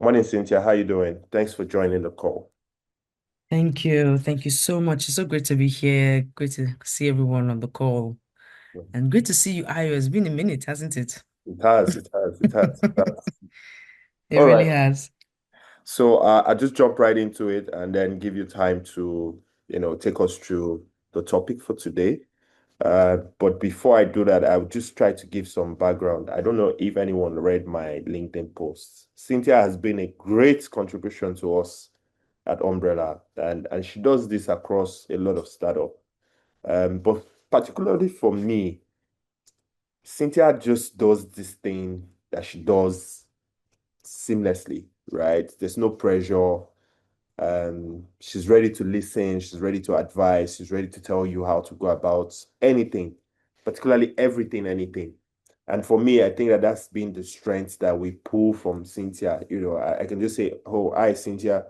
Morning, Cynthia. How you doing? Thanks for joining the call. Thank you. Thank you so much. It's so great to be here. Great to see everyone on the call. And great to see you, Ayo. It's been a minute, hasn't it? It has, it has, it has, it has. It All really right. has. So I'll just jump right into it and then give you time to, take us through the topic for today. But before I do that, I would just try to give some background. I don't know if anyone read my LinkedIn posts. Cynthia has been a great contribution to us at Umbrella, and she does this across a lot of startup. But particularly for me, Cynthia just does this thing that she does seamlessly, right? There's no pressure. She's ready to listen, she's ready to advise, she's ready to tell you how to go about anything, particularly everything, anything. And for me, I think that that's been the strength that we pull from Cynthia. I can just say, "Oh, hi, Cynthia.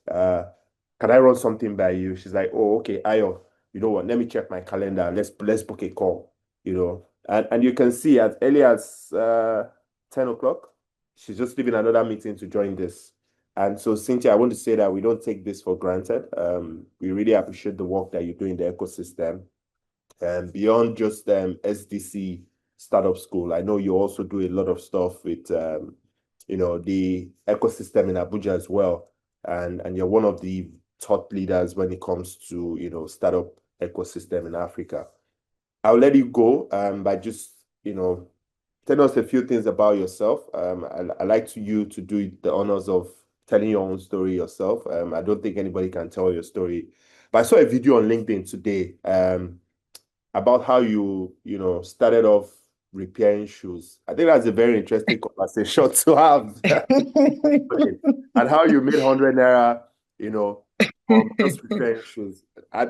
Uh, can I run something by you?" She's like, "Oh, okay, Ayo, you know what? Let me check my calendar. Let's book a call." And you can see as early as 10 o'clock, she's just leaving another meeting to join this. And so, Cynthia, I want to say that we don't take this for granted. We really appreciate the work that you do in the ecosystem. And beyond just SDC Startup School, I know you also do a lot of stuff with the ecosystem in Abuja as well. And you're one of the thought leaders when it comes to startup ecosystem in Africa. I'll let you go by just tell us a few things about yourself. I like you to do the honors of telling your own story yourself. I don't think anybody can tell your story. But I saw a video on LinkedIn today about how you started off repairing shoes. I think that's a very interesting conversation to have. And how you made 100 naira, you know, from just repairing shoes.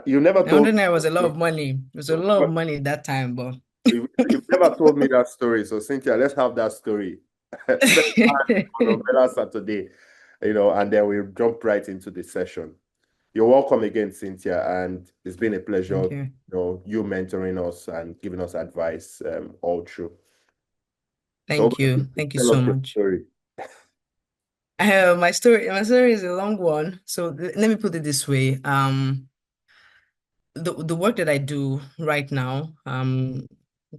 You never told 100 naira was a lot me. of money. It was a lot of money that time, but You've never told me that story. So, Cynthia, let's have that story. Spend time on Umbrella Saturday, and then we'll jump right into the session. You're welcome again, Cynthia, and it's been a pleasure, Thank you. you mentoring us and giving us advice all through. So, over Thank to you. you. Thank you Tell so us your much. story. My story is a long one. So let me put it this way. The work that I do right now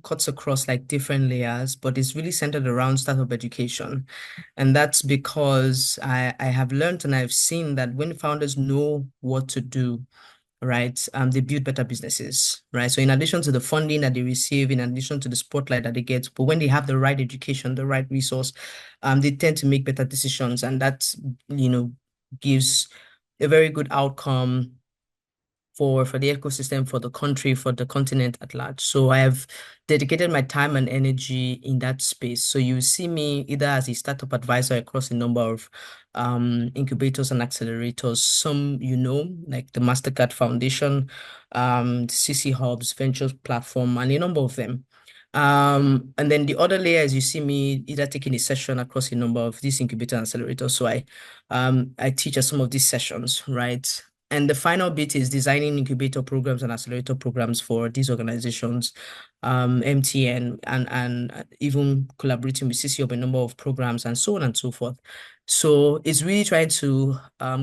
cuts across like different layers, but it's really centered around startup education. And that's because I have learned and I've seen that when founders know what to do, right, they build better businesses, right? So in addition to the funding that they receive, in addition to the spotlight that they get, but when they have the right education, the right resource, they tend to make better decisions, and that, you know, gives a very good outcome for the ecosystem, for the country, for the continent at large. So I have dedicated my time and energy in that space. So you see me either as a startup advisor across a number of incubators and accelerators. Some, like the Mastercard Foundation, CC Hubs, Ventures Platform, and a number of them. And then the other layer is you see me either taking a session across a number of these incubator and accelerators. So I teach at some of these sessions, right? And the final bit is designing incubator programs and accelerator programs for these organizations, MTN, and even collaborating with CC on a number of programs and so on and so forth. So it's really trying to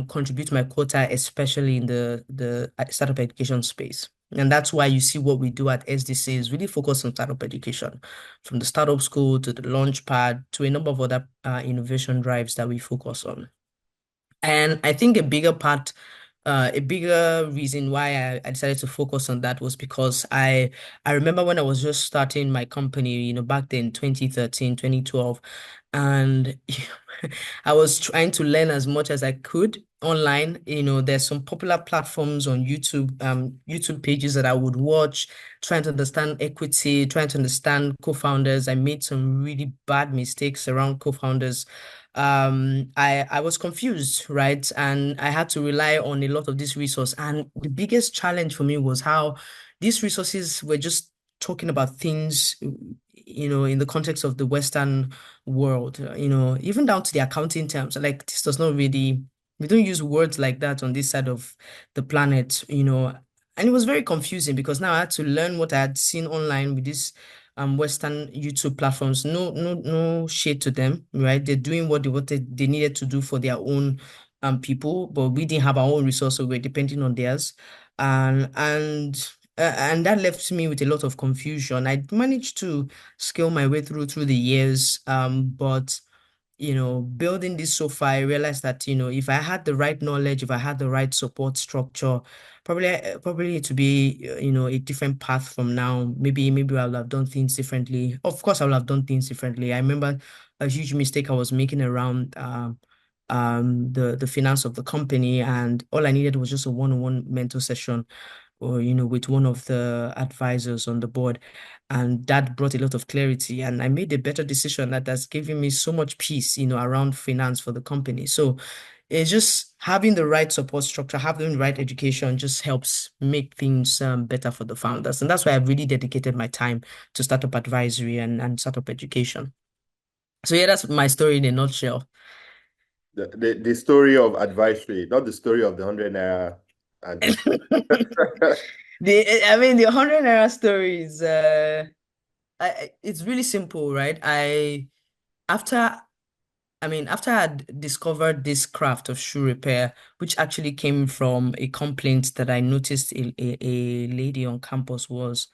contribute to my quota, especially in the startup education space. And that's why you see what we do at SDC is really focused on startup education, from the startup school to the launch pad to a number of other innovation drives that we focus on. And I think a bigger reason why I decided to focus on that was because I remember when I was just starting my company, back then, 2013, 2012, and I was trying to learn as much as I could online. There's some popular platforms on YouTube, YouTube pages that I would watch, trying to understand equity, trying to understand co-founders. I made some really bad mistakes around co-founders. I was confused, right? And I had to rely on a lot of this resource. And the biggest challenge for me was how these resources were just talking about things, in the context of the Western world, even down to the accounting terms. Like, this does not really, we don't use words like that on this side of the planet. And it was very confusing because now I had to learn what I had seen online with this Western YouTube platforms. No shade to them, right? They're doing what they needed to do for their own people, but we didn't have our own resources, so we're depending on theirs. And that left me with a lot of confusion. I managed to scale my way through the years, but building this so far, I realized that, if I had the right knowledge, if I had the right support structure, probably to be, a different path from now. Maybe I would have done things differently. Of course, I would have done things differently. I remember a huge mistake I was making around the finance of the company, and all I needed was just a one-on-one mentor session or with one of the advisors on the board, and that brought a lot of clarity, and I made a better decision that has given me so much peace around finance for the company. So it's just having the right support structure, having the right education just helps make things better for the founders, and that's why I've really dedicated my time to startup advisory and startup education. So yeah, that's my story in a nutshell. The story of advisory, not the story of the 100 naira auntie. The 100 naira story is it's really simple, right? After after I had discovered this craft of shoe repair, which actually came from a complaint that I noticed a lady on campus was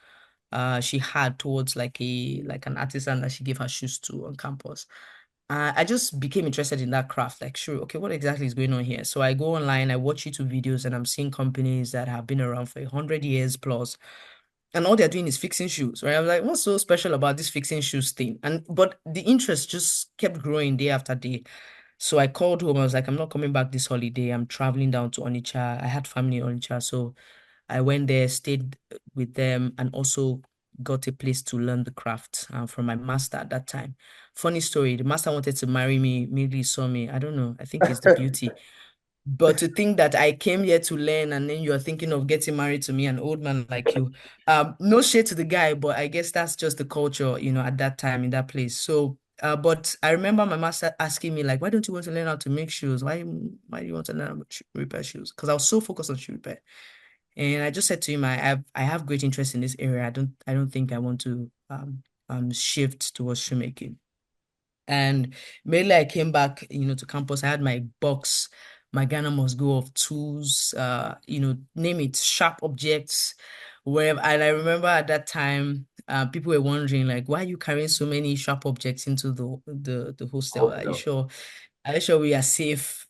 she had towards like an artisan that she gave her shoes to on campus. I just became interested in that craft. Like, sure, okay, what exactly is going on here? So I go online, I watch YouTube videos, and I'm seeing companies that have been around for 100 years plus, and all they're doing is fixing shoes, right? I was like, what's so special about this fixing shoes thing? And but the interest just kept growing day after day. So I called home. I was like, I'm not coming back this holiday. I'm traveling down to Onitsha. I had family in Onitsha, so I went there, stayed with them, and also got a place to learn the craft from my master at that time. Funny story, the master wanted to marry me, immediately saw me. I don't know. I think it's the beauty. But to think that I came here to learn and then you're thinking of getting married to me, an old man like you. No shade to the guy, but I guess that's just the culture, at that time in that place. So, but I remember my master asking me, like, why don't you want to learn how to make shoes? Why do you want to learn how to repair shoes? Because I was so focused on shoe repair. And I just said to him, I have great interest in this area. I don't think I want to shift towards shoemaking. And mainly I came back, to campus. I had my box, my Ghana must go of tools, name it, sharp objects, wherever. And I remember at that time, people were wondering, like, why are you carrying so many sharp objects into the hostel? Are you Hotel. sure? Are you sure we are safe?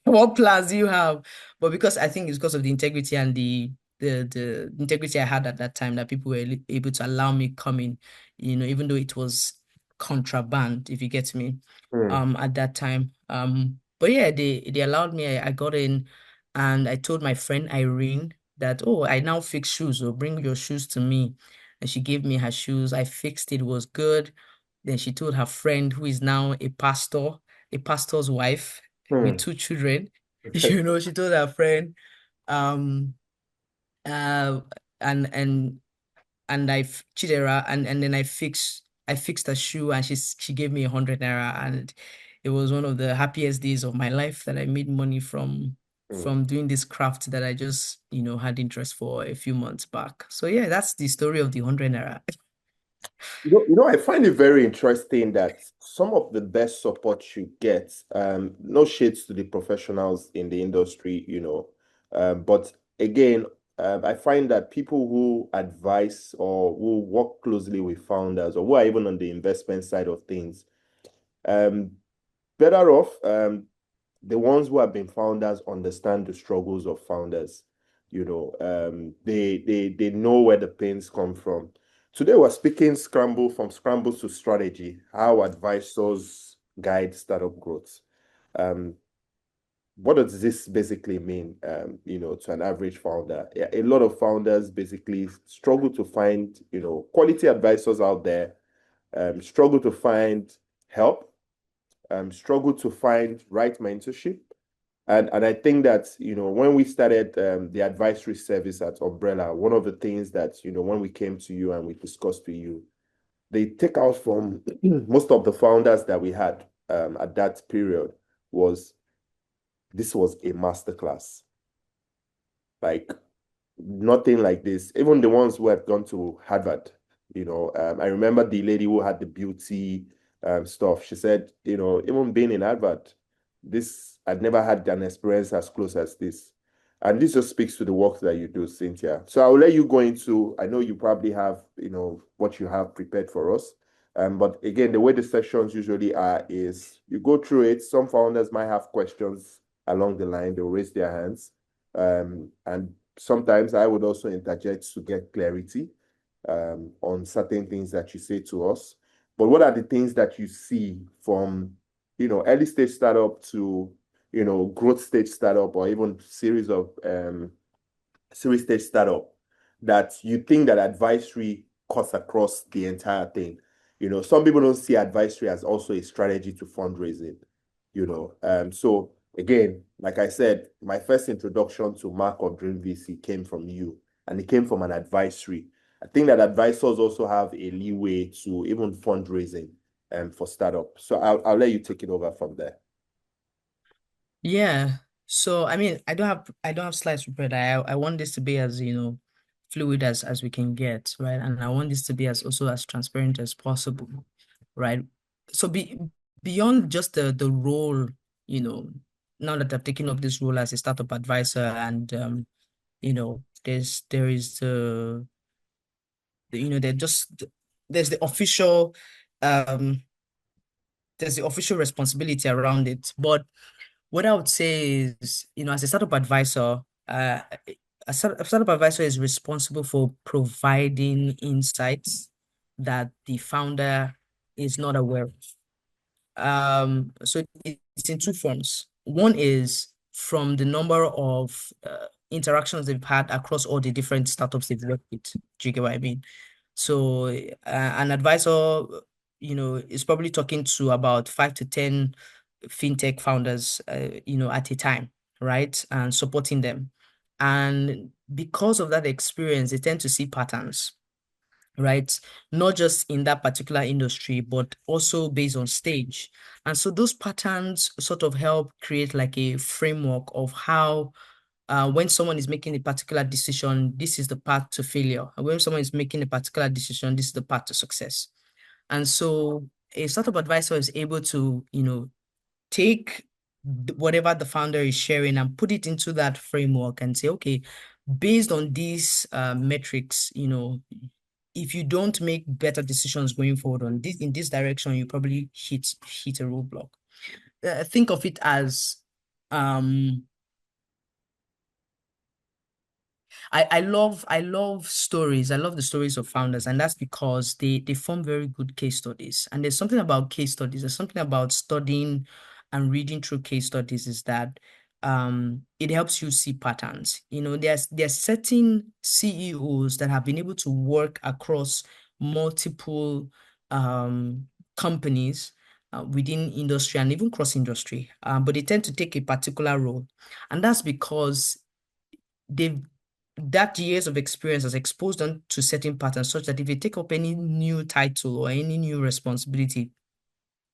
What plans do you have? But because I think it's because of the integrity and the integrity I had at that time that people were able to allow me come in, even though it was contraband, if you get me, Hmm. at that time. But yeah, they allowed me. I got in, and I told my friend Irene that, oh, I now fix shoes, so bring your shoes to me. And she gave me her shoes. I fixed it, was good. Then she told her friend, who is now a pastor's wife with Hmm. 2 children. She told her friend, um, uh, and cheated her, and then I fixed her shoe, and she gave me 100 naira, and it was one of the happiest days of my life that I made money from Hmm. doing this craft that I just had interest for a few months back. So yeah, that's the story of the 100 naira. I find it very interesting that some of the best support you get, no shades to the professionals in the industry, but again, I find that people who advise or who work closely with founders or who are even on the investment side of things, um, better off. The ones who have been founders understand the struggles of founders. They know where the pains come from. Today we're speaking scramble from scramble to strategy, how advisors guide startup growth. Um, what does this basically mean, to an average founder? Yeah, a lot of founders basically struggle to find, quality advisors out there, struggle to find help, struggle to find right mentorship. And I think that, when we started the advisory service at Umbrella, one of the things that, when we came to you and we discussed with you, they take out from most of the founders that we had at that period was this was a masterclass. Like nothing like this. Even the ones who had gone to Harvard, I remember the lady who had the beauty stuff. She said, even being in Harvard, this I'd never had an experience as close as this. And this just speaks to the work that you do, Cynthia. So I'll let you go into, I know you probably have, what you have prepared for us. But again, the way the sessions usually are is you go through it. Some founders might have questions along the line. They'll raise their hands. And sometimes I would also interject to get clarity on certain things that you say to us. But what are the things that you see from, early stage startup to, growth stage startup or even series stage startup that you think that advisory cuts across the entire thing? Some people don't see advisory as also a strategy to fundraising, So again, like I said, my first introduction to Mark of Dream VC came from you, and it came from an advisory. I think that advisors also have a leeway to even fundraising for startup. So I'll let you take it over from there. Yeah. So I mean, I don't have slides prepared. I want this to be as, fluid as we can get, right? And I want this to be as also as transparent as possible, right? So beyond just the role, you know, now that I've taken up this role as a startup advisor and there is there just there's the official um there's the official responsibility around it. But what I would say is, as a startup advisor, a startup advisor is responsible for providing insights that the founder is not aware of. So it's in two forms. One is from the number of interactions they've had across all the different startups they've worked with. Do you get what I mean? So an advisor, is probably talking to about 5 to 10 fintech founders, at a time, right? And supporting them. And because of that experience, they tend to see patterns, right? Not just in that particular industry, but also based on stage. And so those patterns sort of help create like a framework of how when someone is making a particular decision, this is the path to failure. And when someone is making a particular decision, this is the path to success. And so a startup advisor is able to, take whatever the founder is sharing and put it into that framework and say, okay, based on these metrics, if you don't make better decisions going forward on this in this direction, you probably hit a roadblock. Think of it as um I love stories. I love the stories of founders, and that's because they form very good case studies. And there's something about case studies, there's something about studying and reading through case studies is that it helps you see patterns. There's certain CEOs that have been able to work across multiple companies within industry and even cross industry, but they tend to take a particular role, and that's because they've that years of experience has exposed them to certain patterns such that if they take up any new title or any new responsibility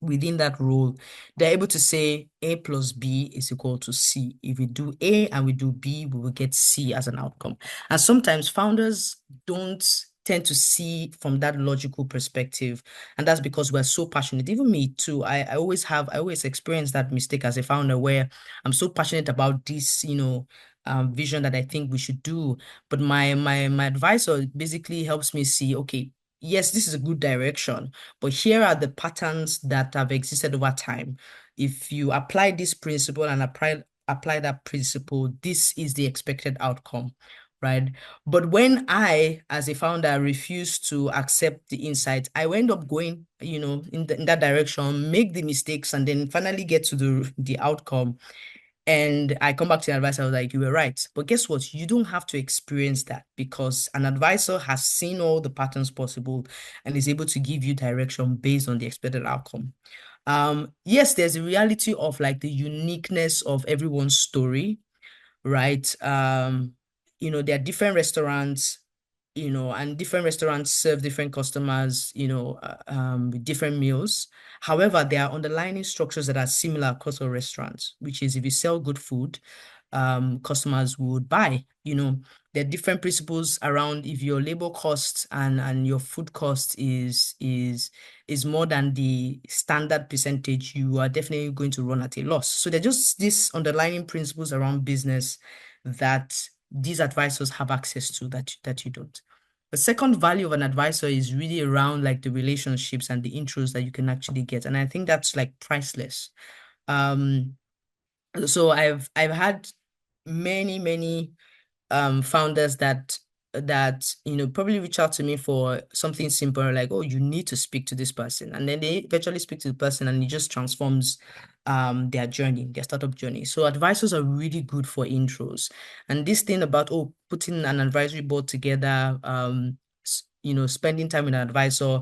within that role, they're able to say A plus B is equal to C. If we do A and we do B, we will get C as an outcome. And sometimes founders don't tend to see from that logical perspective. And that's because we're so passionate. Even me too. I always experience that mistake as a founder where I'm so passionate about this, vision that I think we should do. But my advisor basically helps me see, okay, yes, this is a good direction, but here are the patterns that have existed over time. If you apply this principle and apply that principle, this is the expected outcome, right? But when I, as a founder, refuse to accept the insight, I will end up going, in that direction, make the mistakes, and then finally get to the outcome. And I come back to the advisor, I was like, you were right. But guess what? You don't have to experience that because an advisor has seen all the patterns possible and is able to give you direction based on the expected outcome. Yes, there's a reality of like the uniqueness of everyone's story, right? There are different restaurants, and different restaurants serve different customers, with different meals. However, there are underlying structures that are similar across all restaurants, which is if you sell good food, customers would buy. There are different principles around if your labor cost and your food cost is more than the standard percentage, you are definitely going to run at a loss. So there are just these underlying principles around business that these advisors have access to that you don't. The second value of an advisor is really around like the relationships and the intros that you can actually get. And I think that's like priceless. Um, so I've had many founders that probably reach out to me for something simple like, oh, you need to speak to this person, and then they eventually speak to the person and it just transforms their journey, their startup journey. So advisors are really good for intros. And this thing about, oh, putting an advisory board together, spending time with an advisor,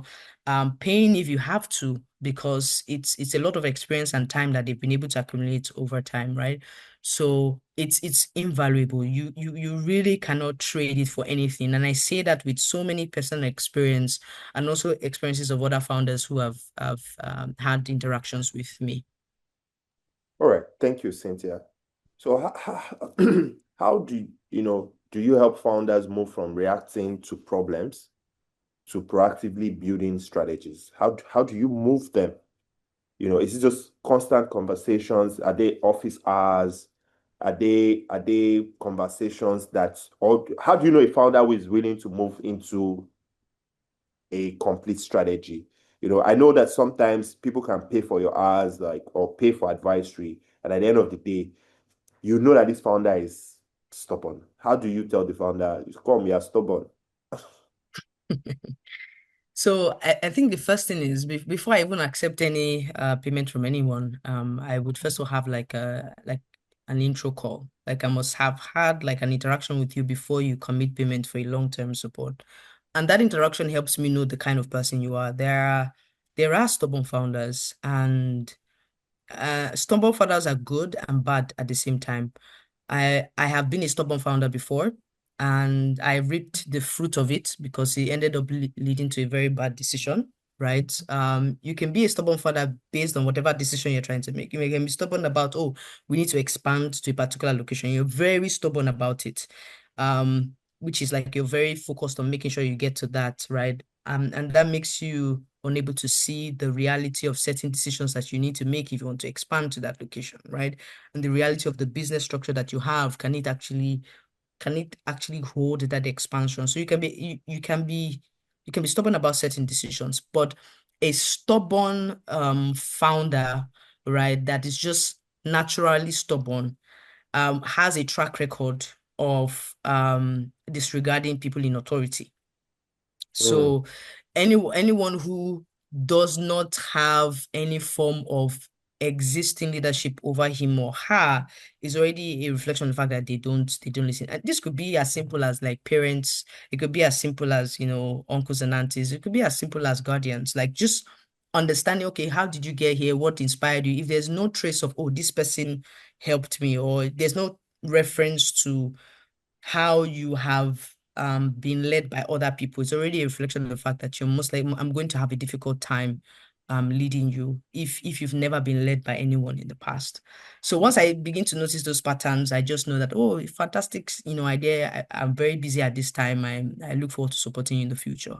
paying if you have to, because it's a lot of experience and time that they've been able to accumulate over time, right? So it's invaluable. You really cannot trade it for anything. And I say that with so many personal experience and also experiences of other founders who have had interactions with me. All right. Thank you, Cynthia. So how do you help founders move from reacting to problems to proactively building strategies? How do you move them? Is it just constant conversations? Are they office hours? Are they conversations that, or how do you know a founder who is willing to move into a complete strategy? I know that sometimes people can pay for your hours, like, or pay for advisory, and at the end of the day, you know that this founder is stubborn. How do you tell the founder, come, you're stubborn? So I think the first thing is before I even accept any payment from anyone, I would first of all have like an intro call. Like I must have had like an interaction with you before you commit payment for a long-term support. And that interaction helps me know the kind of person you are. There are stubborn founders, and stubborn founders are good and bad at the same time. I have been a stubborn founder before, and I reaped the fruit of it because it ended up leading to a very bad decision, right? You can be a stubborn founder based on whatever decision you're trying to make. You can be stubborn about, oh, we need to expand to a particular location. You're very stubborn about it, which is like you're very focused on making sure you get to that, right? And that makes you unable to see the reality of certain decisions that you need to make if you want to expand to that location, right? And the reality of the business structure that you have, can it actually hold that expansion? So you can be stubborn about certain decisions, but a stubborn founder, right, that is just naturally stubborn, has a track record of disregarding people in authority. Mm, So anyone who does not have any form of existing leadership over him or her is already a reflection of the fact that they don't listen. And this could be as simple as like parents, it could be as simple as, uncles and aunties, it could be as simple as guardians. Like just understanding, okay, how did you get here? What inspired you? If there's no trace of, oh, this person helped me, or there's no reference to how you have been led by other people, it's already a reflection of the fact that you're most like, I'm going to have a difficult time leading you if you've never been led by anyone in the past. So once I begin to notice those patterns, I just know that, oh, fantastic, idea. I'm very busy at this time. I look forward to supporting you in the future.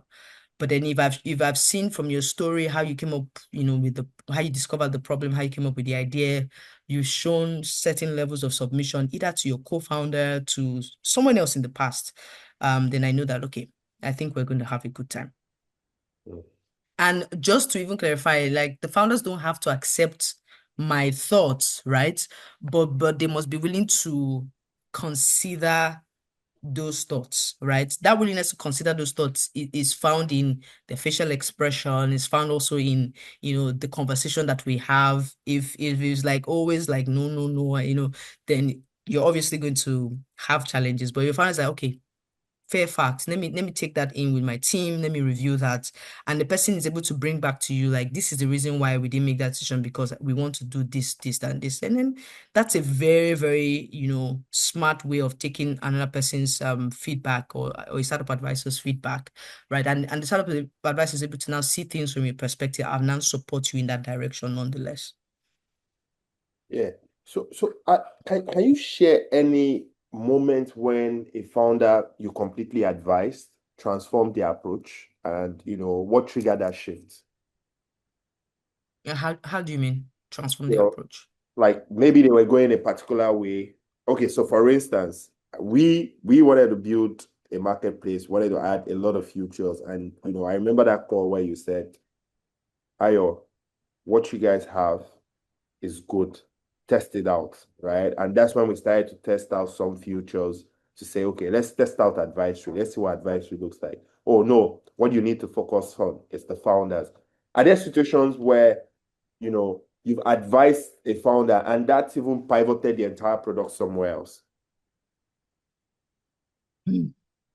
But then if I've seen from your story how you came up, with how you discovered the problem, how you came up with the idea, you've shown certain levels of submission, either to your co-founder, to someone else in the past, then I know that, okay, I think we're going to have a good time. mm. And just to even clarify, like the founders don't have to accept my thoughts, right? But they must be willing to consider those thoughts, right? That willingness to consider those thoughts is found in the facial expression, is found also in, the conversation that we have. If it's like always like no, no, no, then you're obviously going to have challenges. But if you find it's like, okay, fair facts. Let me take that in with my team. Let me review that. And the person is able to bring back to you like this is the reason why we didn't make that decision because we want to do this, this, and this. And then that's a very, very, smart way of taking another person's feedback or a startup advisor's feedback, right? And the startup advisor is able to now see things from your perspective and now support you in that direction nonetheless. Yeah. Can you share any moment when a founder you completely advised transformed their approach and what triggered that shift? How do you mean transform You the know, approach? like maybe they were going a particular way. Okay, so for instance, we wanted to build a marketplace, wanted to add a lot of features, and I remember that call where you said, Ayo, what you guys have is good. Test it out, right? And that's when we started to test out some features to say, okay, let's test out advisory. Let's see what advisory looks like. Oh no, what you need to focus on is the founders. Are there situations where you've advised a founder and that's even pivoted the entire product somewhere else? Hmm.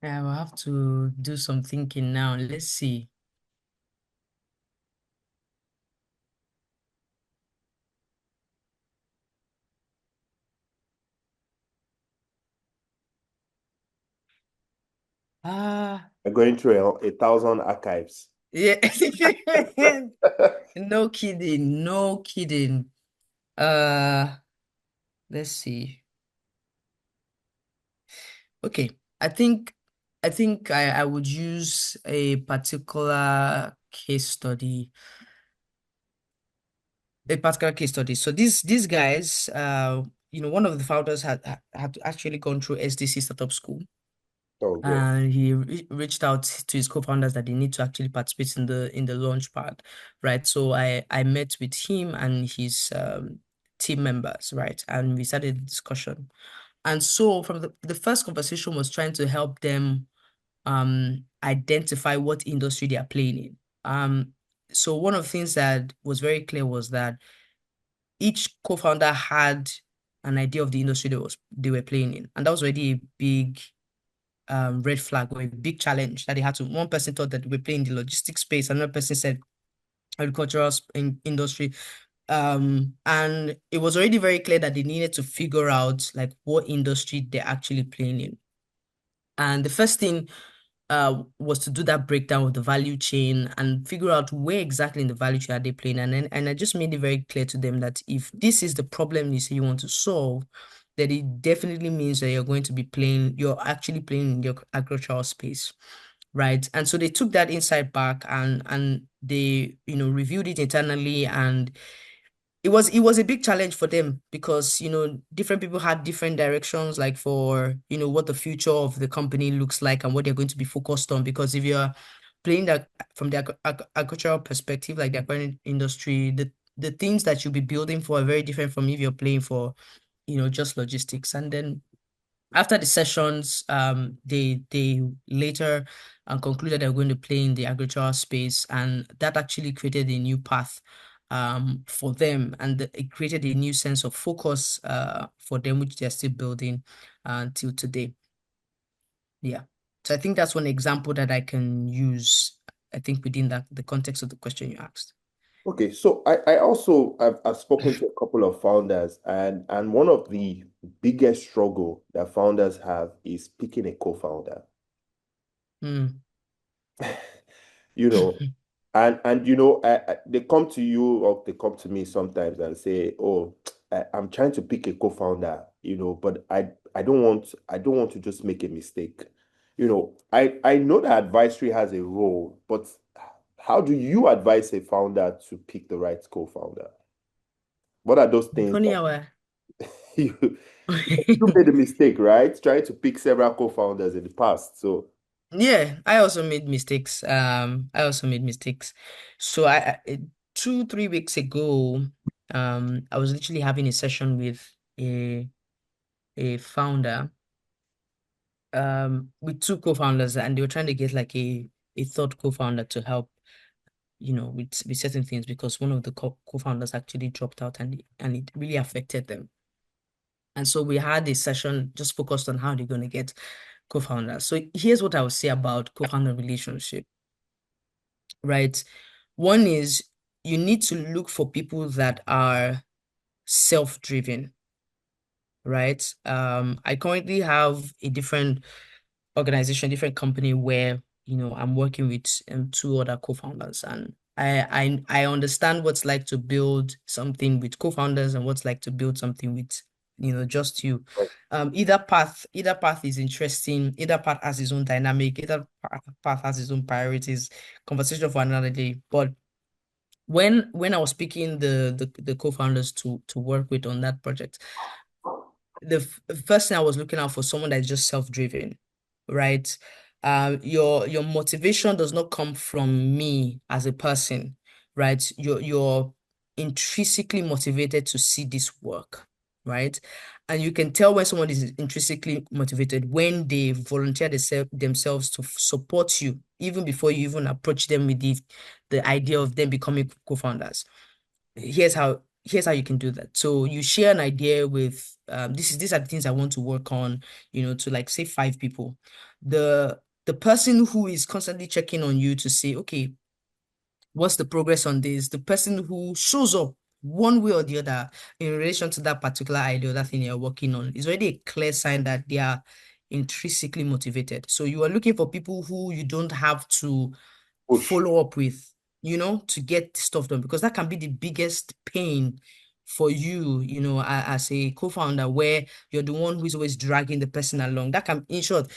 I will have to do some thinking now. Let's see. Ah, You're going through a thousand archives. yeah. No kidding, no kidding. Uh, let's see. Okay, I think I would use a particular case study. A particular case study. So these guys, one of the founders had actually gone through SDC startup school, Oh, good. and he reached out to his co-founders that they need to actually participate in the launch part, right? So I met with him and his team members, right? And we started a discussion. And so from the first conversation was trying to help them identify what industry they are playing in. So one of the things that was very clear was that each co-founder had an idea of the industry they were playing in, and that was already a big red flag or a big challenge that they had to. One person thought that they were playing the logistics space, another person said agricultural industry, and it was already very clear that they needed to figure out like what industry they're actually playing in. And the first thing was to do that breakdown of the value chain and figure out where exactly in the value chain are they playing. And I just made it very clear to them that if this is the problem you say you want to solve, that it definitely means that you're actually playing in the agricultural space. Right. And so they took that insight back and they, reviewed it internally, and it was a big challenge for them because different people had different directions, like for what the future of the company looks like and what they're going to be focused on. Because if you're playing that from the agricultural perspective, like the current industry, the things that you'll be building for are very different from if you're playing for just logistics. And then after the sessions, they later concluded they were going to play in the agricultural space, and that actually created a new path for them, and it created a new sense of focus for them, which they're still building until today. Yeah. So I think that's one example that I can use, I think, within the context of the question you asked. Okay, so I also I've spoken to a couple of founders, and one of the biggest struggle that founders have is picking a co-founder. Mm. you know, and they come to you or they come to me sometimes and say, "Oh, I'm trying to pick a co-founder, but I don't want to just make a mistake." I know that advisory has a role, but how do you advise a founder to pick the right co-founder? What are those things Funny that how you you made a mistake, right? Trying to pick several co-founders in the past. So, Yeah, I also made mistakes. I also made mistakes. So 2, 3 weeks ago, I was literally having a session with a a founder, with two co-founders, and they were trying to get like a third co-founder to help, with certain things because one of the co-founders actually dropped out, and it really affected them. And so we had a session just focused on how they're going to get co-founders. So here's what I would say about co-founder relationship, right? One is you need to look for people that are self-driven, right? I currently have a different organization, different company where, I'm working with two other co-founders, and I understand what's like to build something with co-founders and what's like to build something with, just you. Right. Either path is interesting, either path has its own dynamic, either path has its own priorities. Conversation for another day. But when I was picking the co-founders to work with on that project, first thing I was looking out for someone that's just self-driven, right? Your motivation does not come from me as a person, right? You're intrinsically motivated to see this work, right? And you can tell when someone is intrinsically motivated when they volunteer themselves to support you, even before you even approach them with the idea of them becoming co-founders. Here's how you can do that. So you share an idea with these are the things I want to work on, to like say 5 people. The person who is constantly checking on you to say, okay, what's the progress on this? The person who shows up one way or the other in relation to that particular idea or that thing you're working on is already a clear sign that they are intrinsically motivated. So you are looking for people who you don't have to Push. follow up with, to get stuff done, because that can be the biggest pain for you, as a co-founder, where you're the one who's always dragging the person along. That can, in short,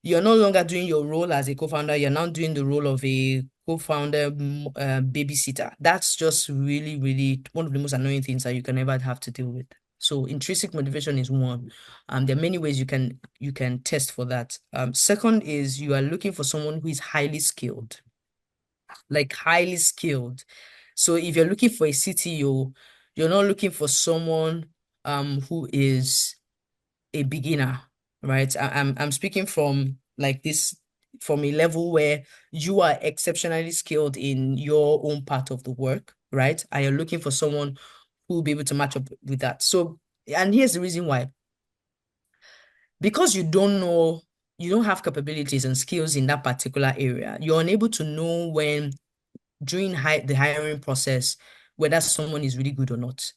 you're no longer doing your role as a co-founder, you're now doing the role of a co-founder babysitter. That's just really, really one of the most annoying things that you can ever have to deal with. So intrinsic motivation is one. There are many ways you can test for that. Second is you are looking for someone who is highly skilled, like highly skilled. So if you're looking for a CTO, you're not looking for someone who is a beginner, right? I'm speaking from like this, from a level where you are exceptionally skilled in your own part of the work, right? And you're looking for someone who will be able to match up with that. So, and here's the reason why. Because you don't have capabilities and skills in that particular area, you're unable to know when during the hiring process whether someone is really good or not,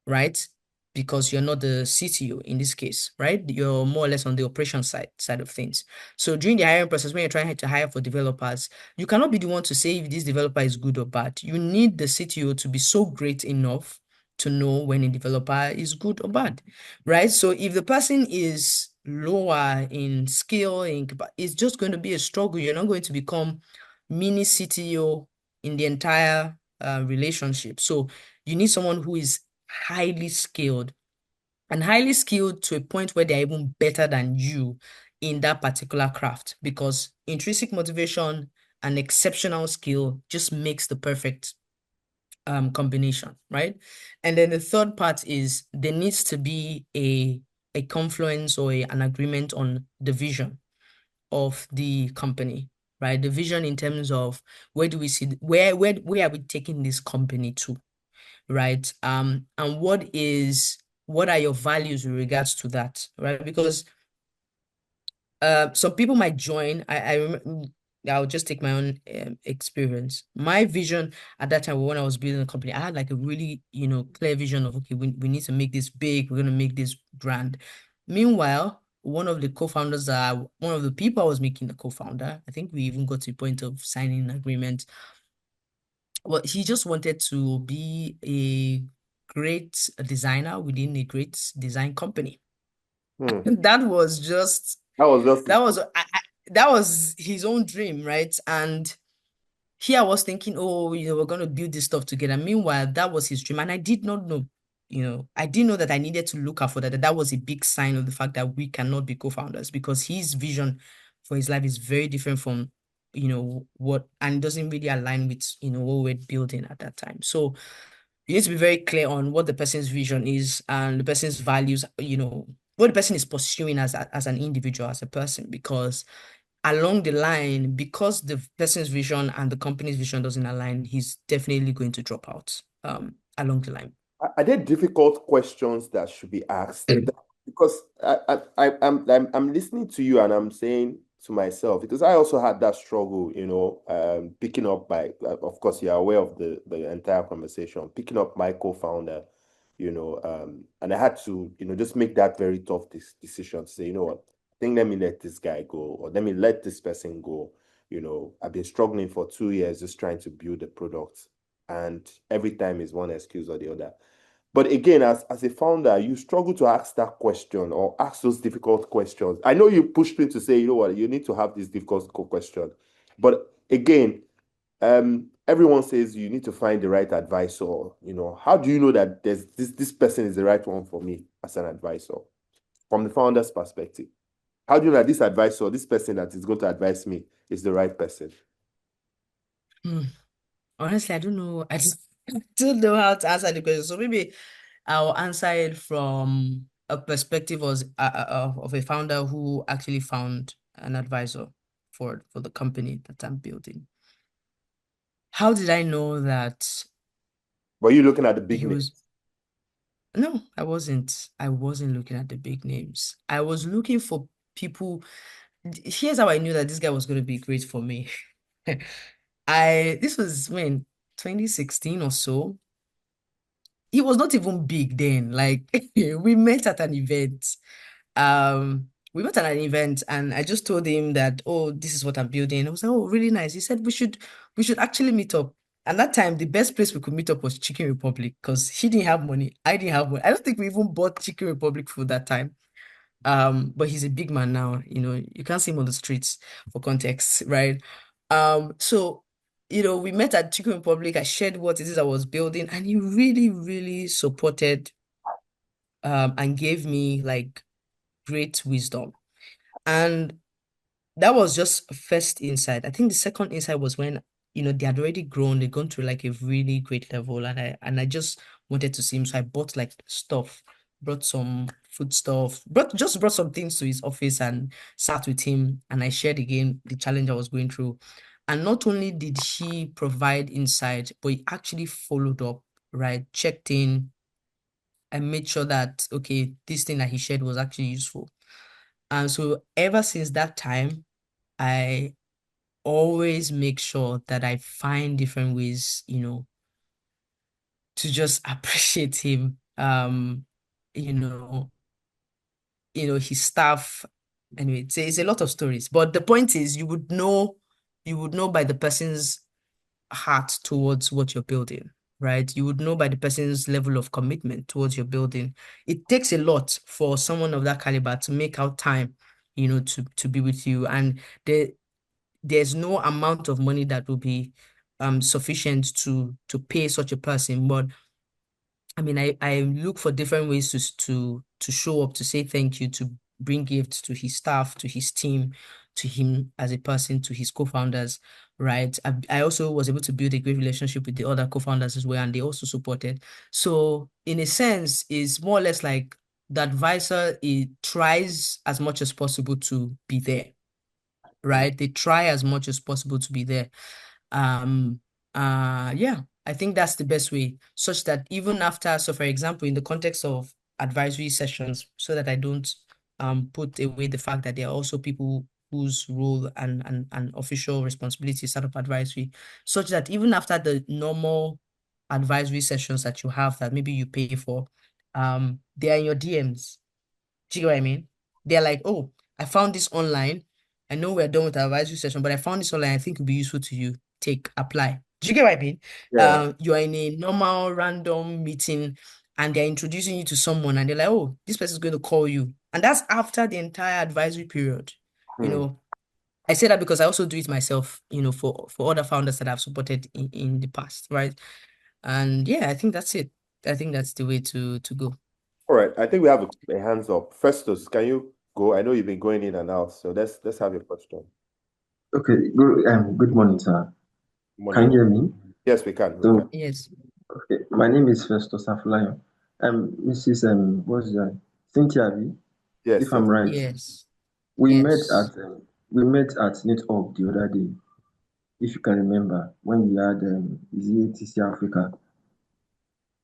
right? Because you're not the CTO in this case, right? You're more or less on the operation side of things. So during the hiring process, when you're trying to hire for developers, you cannot be the one to say if this developer is good or bad. You need the CTO to be so great enough to know when a developer is good or bad, right? So if the person is lower in skill, it's just going to be a struggle. You're not going to become mini CTO in the entire relationship. So you need someone who is highly skilled, and highly skilled to a point where they're even better than you in that particular craft, because intrinsic motivation and exceptional skill just makes the perfect combination, right? And then the third part is there needs to be a confluence or an agreement on the vision of the company, right? The vision in terms of where do we see where are we taking this company to, right? And what are your values with regards to that, right? Because some people might join. I'll just take my own experience. My vision at that time when I was building a company, I had like a really, clear vision of, okay, we need to make this big, we're gonna make this brand. Meanwhile, one of the people I was making the co-founder, I think we even got to the point of signing an agreement. Well, he just wanted to be a great designer within a great design company. Hmm. That was just That was just that was that was his own dream, right? And here I was thinking, oh, we're gonna build this stuff together. Meanwhile, that was his dream, and I did not know. I didn't know that I needed to look out for that. That was a big sign of the fact that we cannot be co-founders, because his vision for his life is very different from, what, and doesn't really align with, what we're building at that time. So you need to be very clear on what the person's vision is and the person's values, what the person is pursuing as an individual, as a person, because along the line, because the person's vision and the company's vision doesn't align, he's definitely going to drop out along the line. Are there difficult questions that should be asked? Because I'm listening to you and I'm saying to myself, because I also had that struggle, picking up of course, you're aware of the entire conversation, picking up my co-founder, and I had to, just make that very tough decision to say, you know what, I think let me let this guy go, or let me let this person go, I've been struggling for 2 years just trying to build a product. And every time is one excuse or the other. But again, as a founder, you struggle to ask that question or ask those difficult questions. I know you pushed me to say, you know what, you need to have this difficult question. But again, everyone says you need to find the right advisor. How do you know that this person is the right one for me as an advisor from the founder's perspective? How do you know that this advisor, this person that is going to advise me is the right person? Hmm. Honestly, I don't know. I just don't know how to answer the question. So maybe I'll answer it from a perspective of a founder who actually found an advisor for the company that I'm building. How did I know that Were you looking at the big he name? was? No, I wasn't. I wasn't looking at the big names. I was looking for people. Here's how I knew that this guy was going to be great for me. This was when 2016 or so. He was not even big then. Like we met at an event. We met at an event and I just told him that, oh, this is what I'm building. I was like, oh, really nice. He said we should actually meet up. And that time, the best place we could meet up was Chicken Republic because he didn't have money. I didn't have money. I don't think we even bought Chicken Republic food that time. But he's a big man now, you can't see him on the streets for context, right? So, we met at Chicken Republic. I shared what it is I was building, and he really, really supported and gave me like great wisdom. And that was just first insight. I think the second insight was when, they had already grown, they'd gone to like a really great level, and I just wanted to see him. So I bought like stuff, brought some food stuff, brought some things to his office and sat with him. And I shared again the challenge I was going through. And not only did he provide insight, but he actually followed up, right? Checked in and made sure that okay, this thing that he shared was actually useful. And so ever since that time, I always make sure that I find different ways, to just appreciate him. You know, his staff. Anyway, it's a lot of stories. But the point is you would know by the person's heart towards what you're building, right? You would know by the person's level of commitment towards your building. It takes a lot for someone of that caliber to make out time, to be with you. And there's no amount of money that will be sufficient to pay such a person. But I mean, I look for different ways to show up, to say thank you, to bring gifts to his staff, to his team, to him as a person, to his co-founders, right? I also was able to build a great relationship with the other co-founders as well, and they also supported. So in a sense, it's more or less like the advisor, it tries as much as possible to be there, right? They try as much as possible to be there. Um, yeah, I think that's the best way, such that even after, so for example, in the context of advisory sessions, so that I don't put away the fact that there are also people whose role and official responsibility is set up advisory, such that even after the normal advisory sessions that you have that maybe you pay for, they are in your DMs. Do you get what I mean? They're like, oh, I found this online. I know we're done with our advisory session, but I found this online. I think it'll be useful to you. Take, apply. Do you get what I mean? Yeah. You are in a normal random meeting and they're introducing you to someone and they're like, oh, this person's going to call you. And that's after the entire advisory period. You Hmm. know, I say that because I also do it myself, for other founders that I've supported in the past, right? And yeah, I think that's it. I think that's the way to go. All right. I think we have a hands up. Festus, can you go? I know you've been going in and out, so let's have your question. Okay, good morning, sir. Can you Morning. hear me? Yes, we can. We can. So, Yes. okay, my name is Festus Afulayan. Mrs. What's that? Cynthia E, if Yes, I'm yes. right. Yes. We met Yes. at NetUp the other day, if you can remember, when we had is it TC Africa.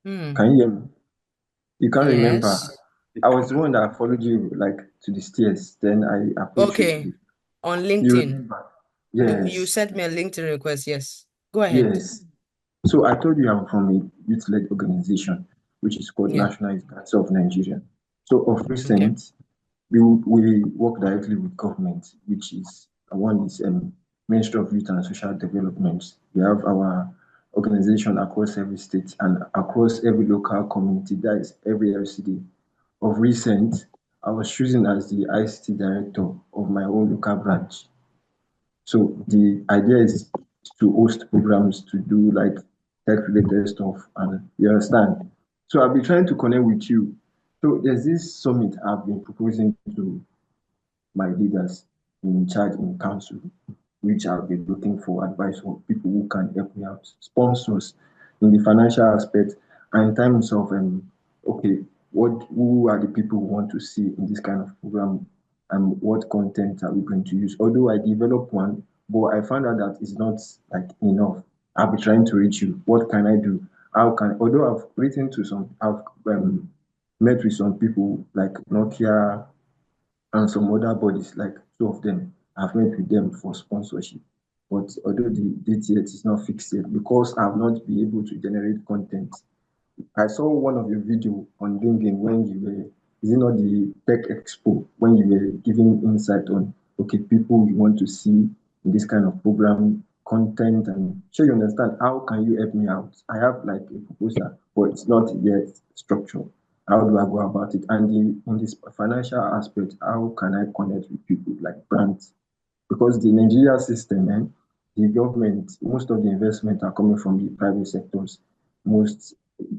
Hmm. Can you hear me? You can't remember. Yes. I was the one that followed you like to the stairs. Then I approached you Okay. to. On You LinkedIn. remember? You Yes, sent me a LinkedIn request. Yes. Go ahead. yes. So I told you I'm from a youth-led organization, which is called Yeah. National Youth Council of Nigeria. So of Okay. recent, we work directly with government, which is one is Ministry of Youth and Social Development. We have our organization across every state and across every local community, that is every LCD. Of recent, I was chosen as the ICT director of my own local branch. So the idea is to host programs to do like tech related stuff, and you understand. So I'll be trying to connect with you. So there's this summit I've been proposing to my leaders in charge in council, which I'll be looking for advice from people who can help me out, sponsors in the financial aspect and in terms of okay, what who are the people who want to see in this kind of program and what content are we going to use? Although I developed one, but I found out that it's not like enough. I'll be trying to reach you. What can I do? How can although I've written to some I've met with some people like Nokia and some other bodies, like two of them, I've met with them for sponsorship. But although the date yet is not fixed yet, because I've not been able to generate content. I saw one of your video on LinkedIn when you were, is it not the Tech Expo, when you were giving insight on, okay, people you want to see in this kind of program, content, and sure you understand, how can you help me out? I have like a proposal, but it's not yet structured. How do I go about it? And in this financial aspect, how can I connect with people like brands? Because the Nigeria system, the government, most of the investment are coming from the private sectors. Most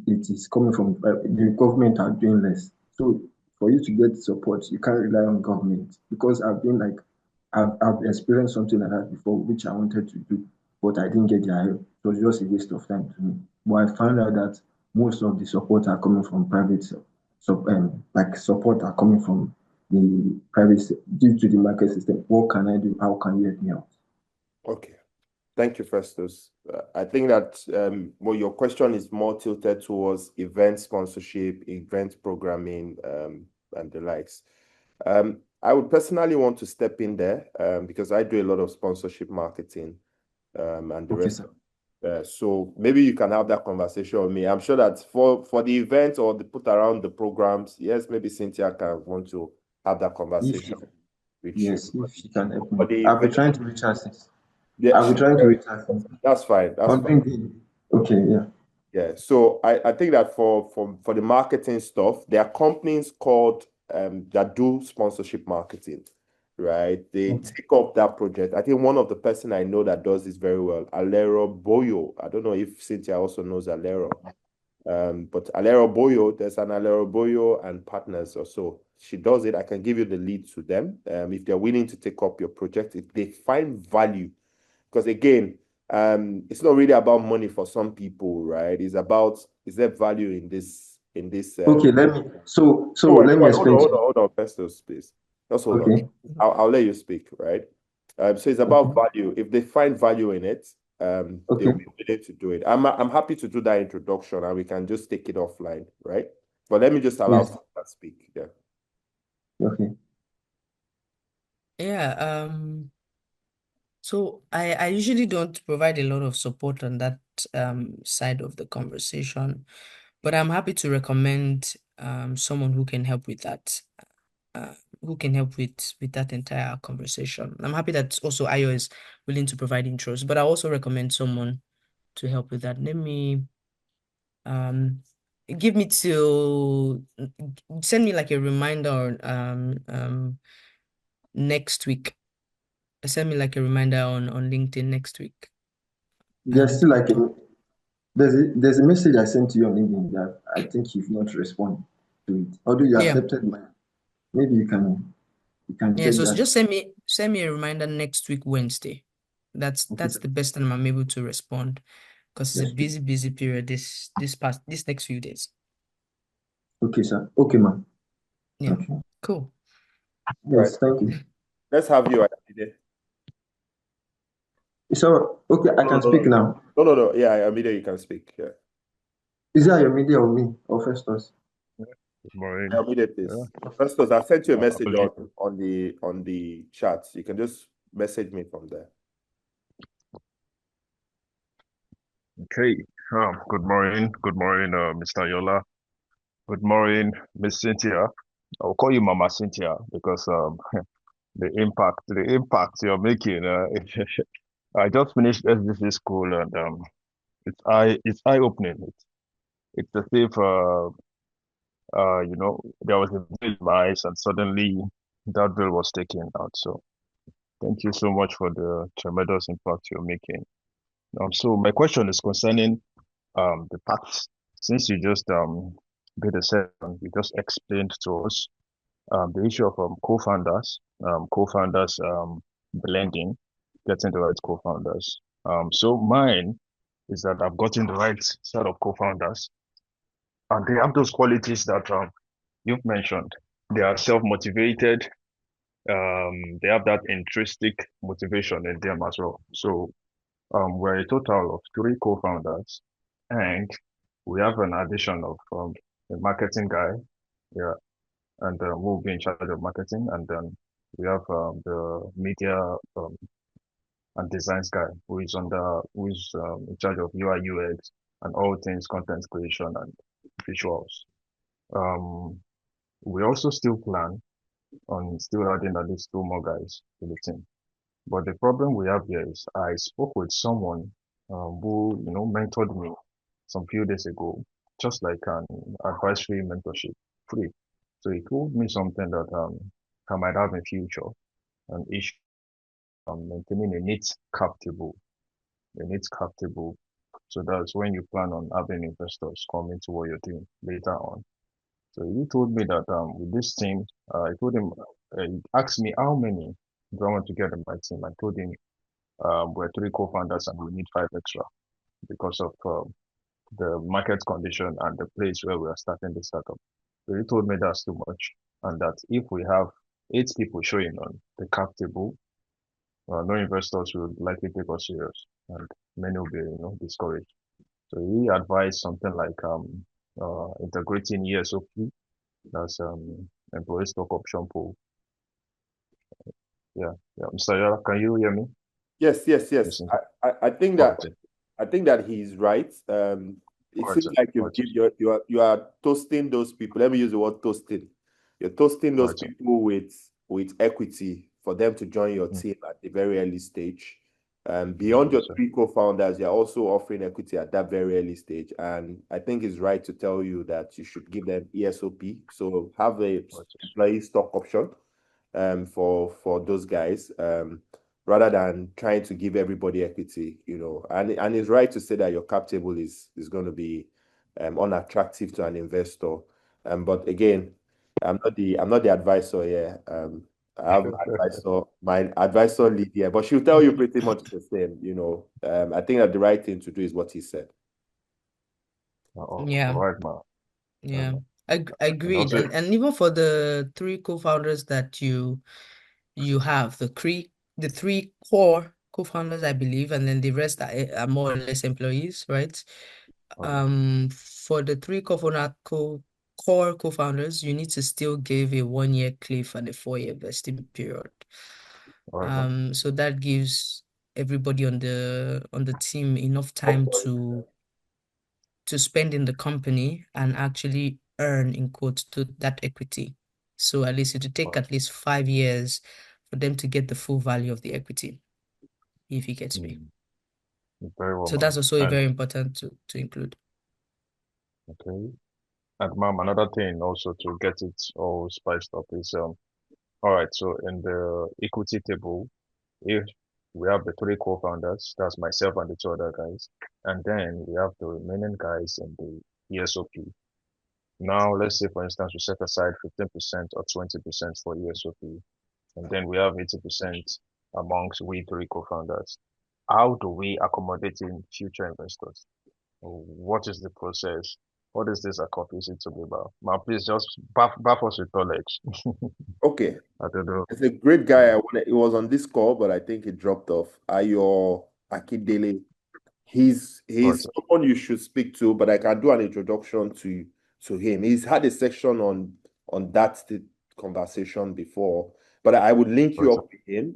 it is coming from the government are doing less. So for you to get support, you can't rely on government because I've been like I've experienced something like that before, which I wanted to do, but I didn't get their help. It was just a waste of time to me. But I found out that most of the support are coming from private, like support are coming from the private due to the market system. What can I do? How can you help me out? Okay. Thank you, Festus. I think that well, your question is more tilted towards event sponsorship, event programming, and the likes. I would personally want to step in there because I do a lot of sponsorship marketing and the Okay, rest. sir. So maybe you can have that conversation with me. I'm sure that for the event or the put around the programs, yes, maybe Cynthia can want to have that If conversation she, with you. yes, if she can help me. For the I'll be event, trying to reach her since. yeah, I'll be trying to reach her since. that's fine. That's On fine. LinkedIn. Okay, yeah. Yeah, so I think that for the marketing stuff, there are companies called that do sponsorship marketing, right? They Okay. take up that project. I think one of the person I know that does this very well, Alero Boyo. I don't know if Cynthia also knows Alero. But Alero Boyo, there's an Alero Boyo and partners or so. She does it. I can give you the lead to them. If they're willing to take up your project, if they find value, because again, it's not really about money for some people, right? It's about is there value in this Okay, let me so Don't worry, let don't me worry. Hold on, explain to hold on, you. hold on, Festus, please. Just hold on. Okay, I'll let you speak, right? So it's about okay, value. If they find value in it, they'll okay. be willing to do it. I'm happy to do that introduction and we can just take it offline, right? But let me just allow Yes, someone to speak. Yeah. okay. Yeah, so I usually don't provide a lot of support on that side of the conversation, but I'm happy to recommend someone who can help with that, who can help with that entire conversation. I'm happy that also Ayo is willing to provide intros, but I also recommend someone to help with that. Let me um give me till send me like a reminder next week. Send me like a reminder on LinkedIn next week, There's and still we'll like talk. there's a message I sent to you on LinkedIn that I think you've not responded to it. Although you Yeah. accepted mine, maybe you can Yeah, check so that. just send me a reminder next week, Wednesday. That's Okay, that's sir. the best time I'm able to respond because it's a Yes, please. busy period this next few days. Okay, sir. Okay, ma'am. Yeah. Okay. Cool. All right. Yes, thank you. Let's have you. Ayomide. So okay, I No, can no, no, speak now. no, no, no. Yeah, Ayomide, you can speak. Yeah. Is that your media or me or first us? Yeah, good morning. Ayomide, Yeah, please. First, I sent you a I message believe. on the chat. You can just message me from there. Okay. Good morning. Good morning, Mr. Yola. Good morning, Miss Cynthia. I'll call you Mama Cynthia because the impact you're making. I just finished SDC school, and it's eye opening. It's as if there was a veil in my eyes, and suddenly that veil was taken out. So thank you so much for the tremendous impact you're making. So my question is concerning the paths. Since you just did a session, you just explained to us the issue of co-founders blending, getting the right co-founders. So mine is that I've gotten the right set of co-founders, and they have those qualities that you've mentioned. They are self-motivated. They have that intrinsic motivation in them as well. So we're a total of 3 co-founders, and we have an addition of a marketing guy, yeah, and we'll be in charge of marketing, and then we have the media and designs guy who is in charge of UI UX and all things content creation and visuals. Um, we also still plan on still adding at least 2 more guys to the team. But the problem we have here is I spoke with someone who, mentored me some few days ago, just like an advisory mentorship, free. So he told me something that I might have in future, an issue maintaining a neat cap table. So that's when you plan on having investors come into what you're doing later on. So he told me that with this team, I told him, he asked me how many do I want to get in my team. I told him we're 3 co-founders and we need 5 extra because of the market condition and the place where we are starting the startup. So he told me that's too much, and that if we have 8 people showing on the cap table, no investors will likely take us serious, and many will be, discouraged. So he advised something like integrating ESOP, that's employee stock option pool. Yeah, Mr. Yara, can you hear me? Yes. Listen. I think that he's right. It seems like you are toasting those people. Let me use the word toasting. You're toasting those people with equity for them to join your team at the very early stage. Beyond your 3 co-founders, you're also offering equity at that very early stage. And I think it's right to tell you that you should give them ESOP. So have a employee stock option for those guys. Rather than trying to give everybody equity, and it's right to say that your cap table is going to be unattractive to an investor. But again, I'm not the advisor here. I have my advisor lead here, but she'll tell you pretty much the same. I think that the right thing to do is what he said. Yeah. All right, ma. Yeah. Agreed. And even for the 3 co-founders that you have, the 3 core co-founders, I believe, and then the rest are more or less employees, right? For the 3 core co-founders, you need to still give a 1-year cliff and a 4-year vesting period. So that gives everybody on the team enough time to spend in the company and actually earn, in quotes, to that equity. So at least it would take at least 5 years for them to get the full value of the equity, if you get me. Very well, so that's also very important to include. Okay. And ma'am, another thing also to get it all spiced up is all right, so in the equity table, if we have the 3 co-founders, that's myself and the 2 other guys, and then we have the remaining guys in the ESOP. Now, let's say, for instance, we set aside 15% or 20% for ESOP, and then we have 80% amongst we 3 co-founders. How do we accommodate in future investors? What is the process? What is this accomplishing to be about? Now, please just baff us with knowledge. Okay. I don't know. It's a great guy. He was on this call, but I think he dropped off. Ayo Akindele. He's someone you should speak to, but I can do an introduction to him. He's had a section on that conversation before, but I would link you up with him.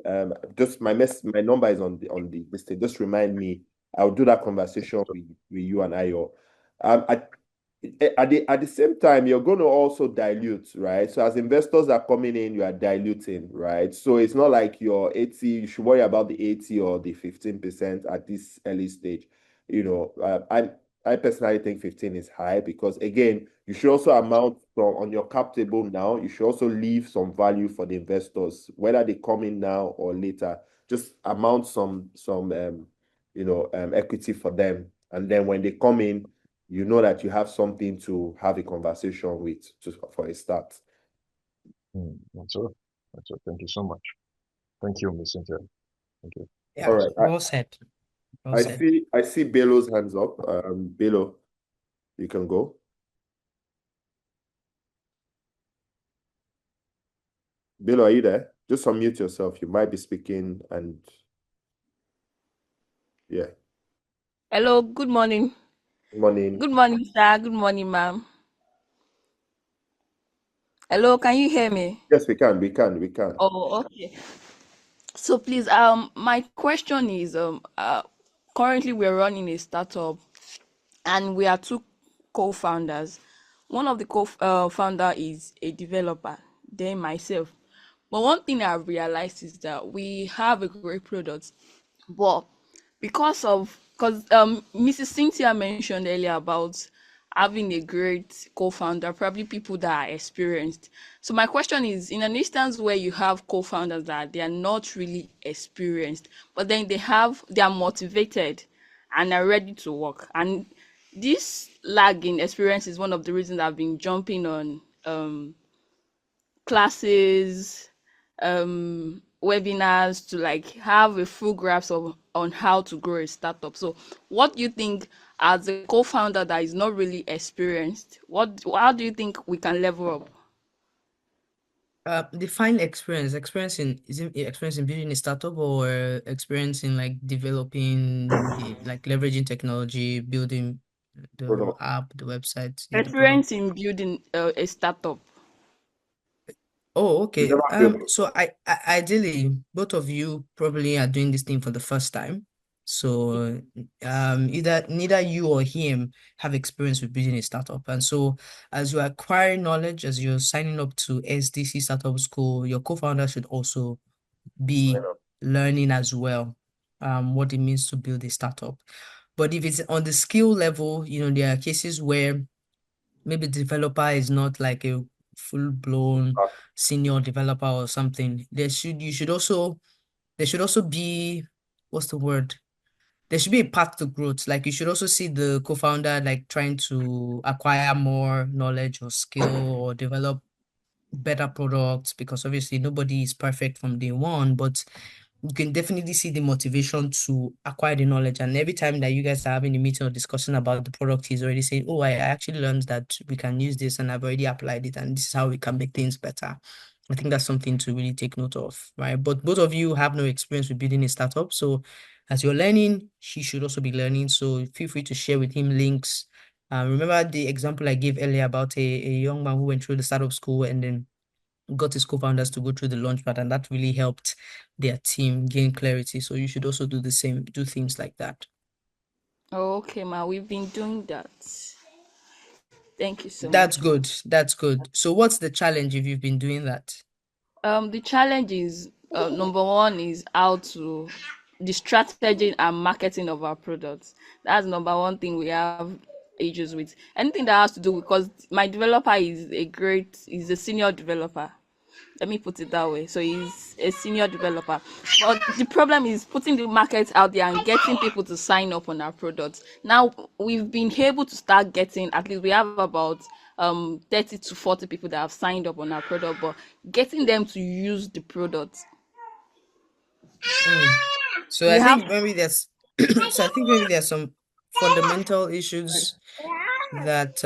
Just my number is on the list. Just remind me. I'll do that conversation with you and Ayo. at the same time, you're going to also dilute, right? So as investors are coming in, you are diluting, right? So it's not like your 80, you should worry about the 80 or the 15% at this early stage. I personally think 15 is high because again, you should also amount from on your cap table now, you should also leave some value for the investors, whether they come in now or later. Just amount some equity for them. And then when they come in, you know that you have something to have a conversation with for a start. That's all. That's all. Thank you so much. Thank you, Miss Cynthia. Thank you. All Yeah, right. well said. Well I said. see Belo's hands up. Belo, you can go. Belo, are you there? Just unmute yourself. You might be speaking and yeah. Hello, good morning. Good morning. Good morning, sir. Good morning, ma'am. Hello, can you hear me? Yes, we can. Oh, okay. So please, my question is, currently we're running a startup, and we are two co-founders. One of the co-founder is a developer, then myself. But one thing I've realized is that we have a great product, but because Mrs. Cynthia mentioned earlier about having a great co-founder, probably people that are experienced. So my question is, in an instance where you have co-founders that they are not really experienced, but then they are motivated and are ready to work, and this lag in experience is one of the reasons I've been jumping on classes, webinars to like have a full grasp of on how to grow a startup. So what do you think, as a co-founder that is not really experienced, how do you think we can level up? Define experience. Is it experience in building a startup or experience in like developing like leveraging technology, building the Product. app, the website, yeah, the product. Experience in building a startup. Oh, You okay. never built. So ideally, both of you probably are doing this thing for the first time. So, either neither you or him have experience with building a startup. And so, as you acquire knowledge, as you're signing up to SDC Startup School, your co-founder should also be learning as well, what it means to build a startup. But if it's on the skill level, there are cases where maybe the developer is not like a full-blown senior developer or something. There should also be, what's the word? There should be a path to growth. Like you should also see the co-founder like trying to acquire more knowledge or skill or develop better products, because obviously nobody is perfect from day one, but you can definitely see the motivation to acquire the knowledge. And every time that you guys are having a meeting or discussion about the product, he's already saying, oh, I actually learned that we can use this and I've already applied it, and this is how we can make things better. I think that's something to really take note of, right? But both of you have no experience with building a startup. So as you're learning, he should also be learning. So feel free to share with him links. Remember the example I gave earlier about a young man who went through the startup school and then got his co-founders to go through the launchpad, and that really helped their team gain clarity. So you should also do the same, do things like that. Okay, ma, we've been doing that. Thank you so That's much, ma. good. That's good. So what's the challenge if you've been doing that? The challenge is, number one is how to the strategy and marketing of our products. That's number one thing we have issues with. Anything that has to do, because my developer is a senior developer. Let me put it that way. So he's a senior developer. But the problem is putting the market out there and getting people to sign up on our products. Now we've been able to start getting, at least we have about 30 to 40 people that have signed up on our product, but getting them to use the product. So We I have think maybe there's so I think maybe there's some fundamental issues that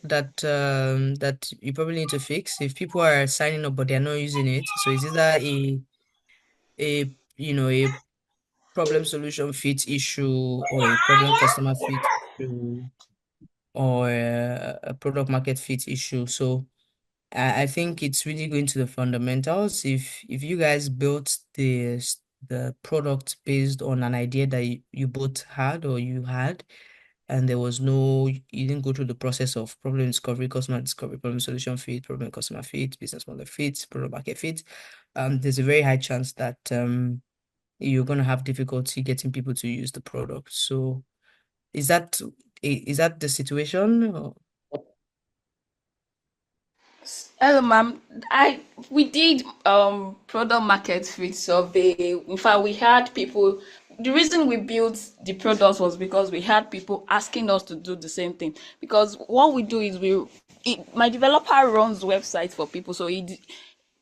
that you probably need to fix if people are signing up but they're not using it. So is either a problem solution fit issue or a problem customer fit issue or a product market fit issue. So I think it's really going to the fundamentals. If you guys built the product based on an idea that you both had or you had, and you didn't go through the process of problem discovery, customer discovery, problem solution fit, problem customer fit, business model fit, product market fit, there's a very high chance that you're going to have difficulty getting people to use the product. So is that the situation? Hello, ma'am. We did product market fit survey. In fact, we had people. The reason we built the product was because we had people asking us to do the same thing. Because what we do is my developer runs websites for people, so he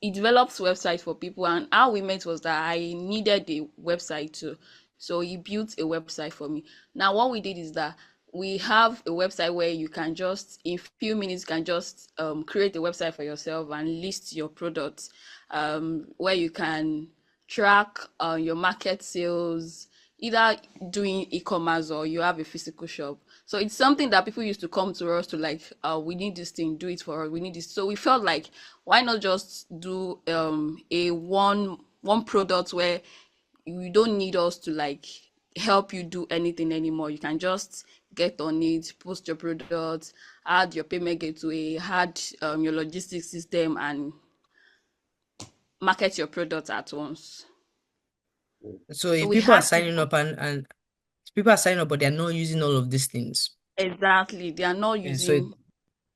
develops websites for people, and how we met was that I needed a website too. So he built a website for me. Now what we did is that we have a website where you can just in few minutes can just create a website for yourself and list your products, where you can track your market sales, either doing e-commerce or you have a physical shop. So it's something that people used to come to us to like, we need this thing, do it for us, we need this. So we felt like, why not just do a one product where you don't need us to like help you do anything anymore. You can just get on it, post your products, add your payment gateway, add your logistics system, and market your products at once. So So if we people are had signing up and people are signing up, but they're not using all of these things. exactly, they are not And using.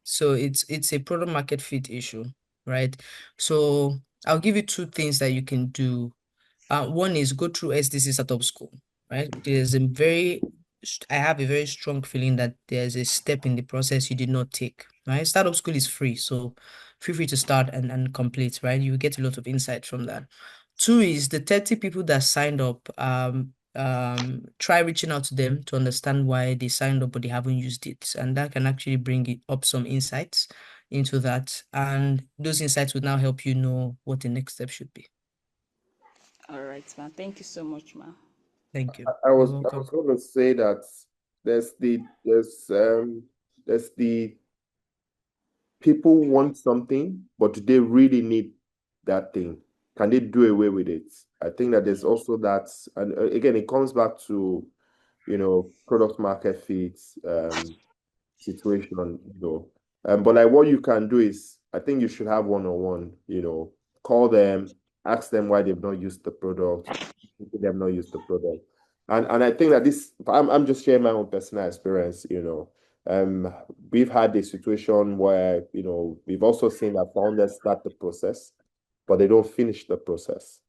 so it's a product market fit issue, right? So I'll give you two things that you can do. One is go through SDC Startup School, right? I have a very strong feeling that there's a step in the process you did not take, right? Startup School is free, so feel free to start and complete, right? You get a lot of insight from that. Two is the 30 people that signed up, try reaching out to them to understand why they signed up but they haven't used it. And that can actually bring it up some insights into that. And those insights would now help you know what the next step should be. All right, ma'am. Thank you so much, ma'am. Thank you. I You're was welcome. going to say that there's the people want something, but do they really need that thing? Can they do away with it? I think that there's also that, and again, it comes back to, product market fit situation, but like what you can do is, I think you should have one-on-one, call them, ask them why they've not used the product, they've not used the product. And I think that I'm just sharing my own personal experience, we've had a situation where, we've also seen that founders start the process, but they don't finish the process,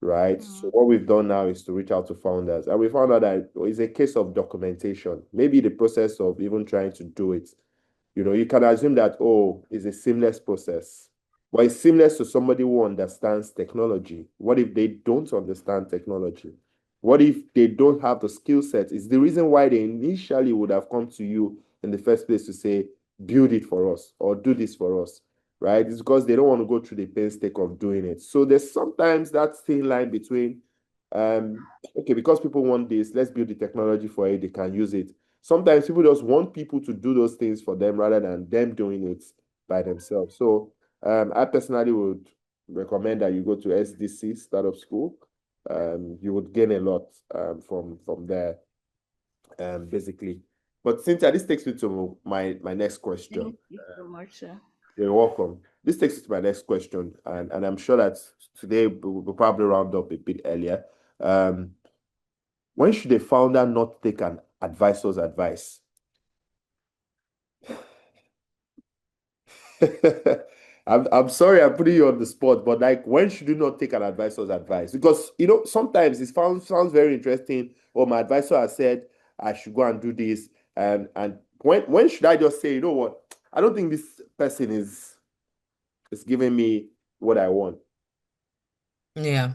right? So what we've done now is to reach out to founders, and we found out that it's a case of documentation, maybe the process of even trying to do it. You can assume that, oh, it's a seamless process. But it's seamless to somebody who understands technology. What if they don't understand technology? What if they don't have the skill set? It's the reason why they initially would have come to you in the first place to say, build it for us or do this for us, right? It's because they don't want to go through the painstaking of doing it. So there's sometimes that thin line between, okay, because people want this, let's build the technology for it, they can use it. Sometimes people just want people to do those things for them rather than them doing it by themselves. So I personally would recommend that you go to SDC Startup School. You would gain a lot from there, basically. But Cynthia, this takes me to my next question. Thank you so much, sir. You're welcome. This takes me to my next question, and I'm sure that today we'll probably round up a bit earlier. When should a founder not take an advisor's advice? I'm sorry I'm putting you on the spot, but like, when should you not take an advisor's advice? Because sometimes it sounds very interesting. Or my advisor has said I should go and do this, and when should I just say, you know what? I don't think this person is giving me what I want. Yeah.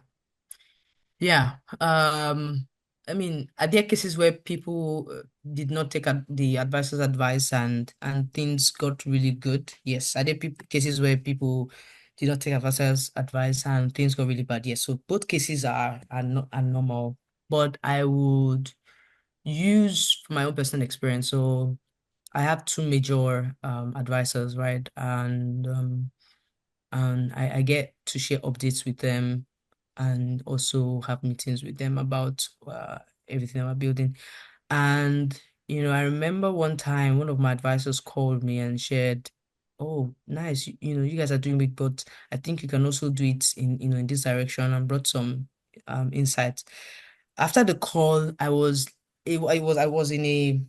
I mean, are there cases where people did not take the advisor's advice and things got really good? Yes. Are there cases where people did not take advisor's advice and things got really bad? Yes. So both cases are normal, but I would use my own personal experience. So I have two major advisors, right? And I get to share updates with them and also have meetings with them about everything I'm building. And I remember one time one of my advisors called me and shared, "Oh, nice, you guys are doing it, but I think you can also do it in this direction," and brought some insights. After the call, I was in a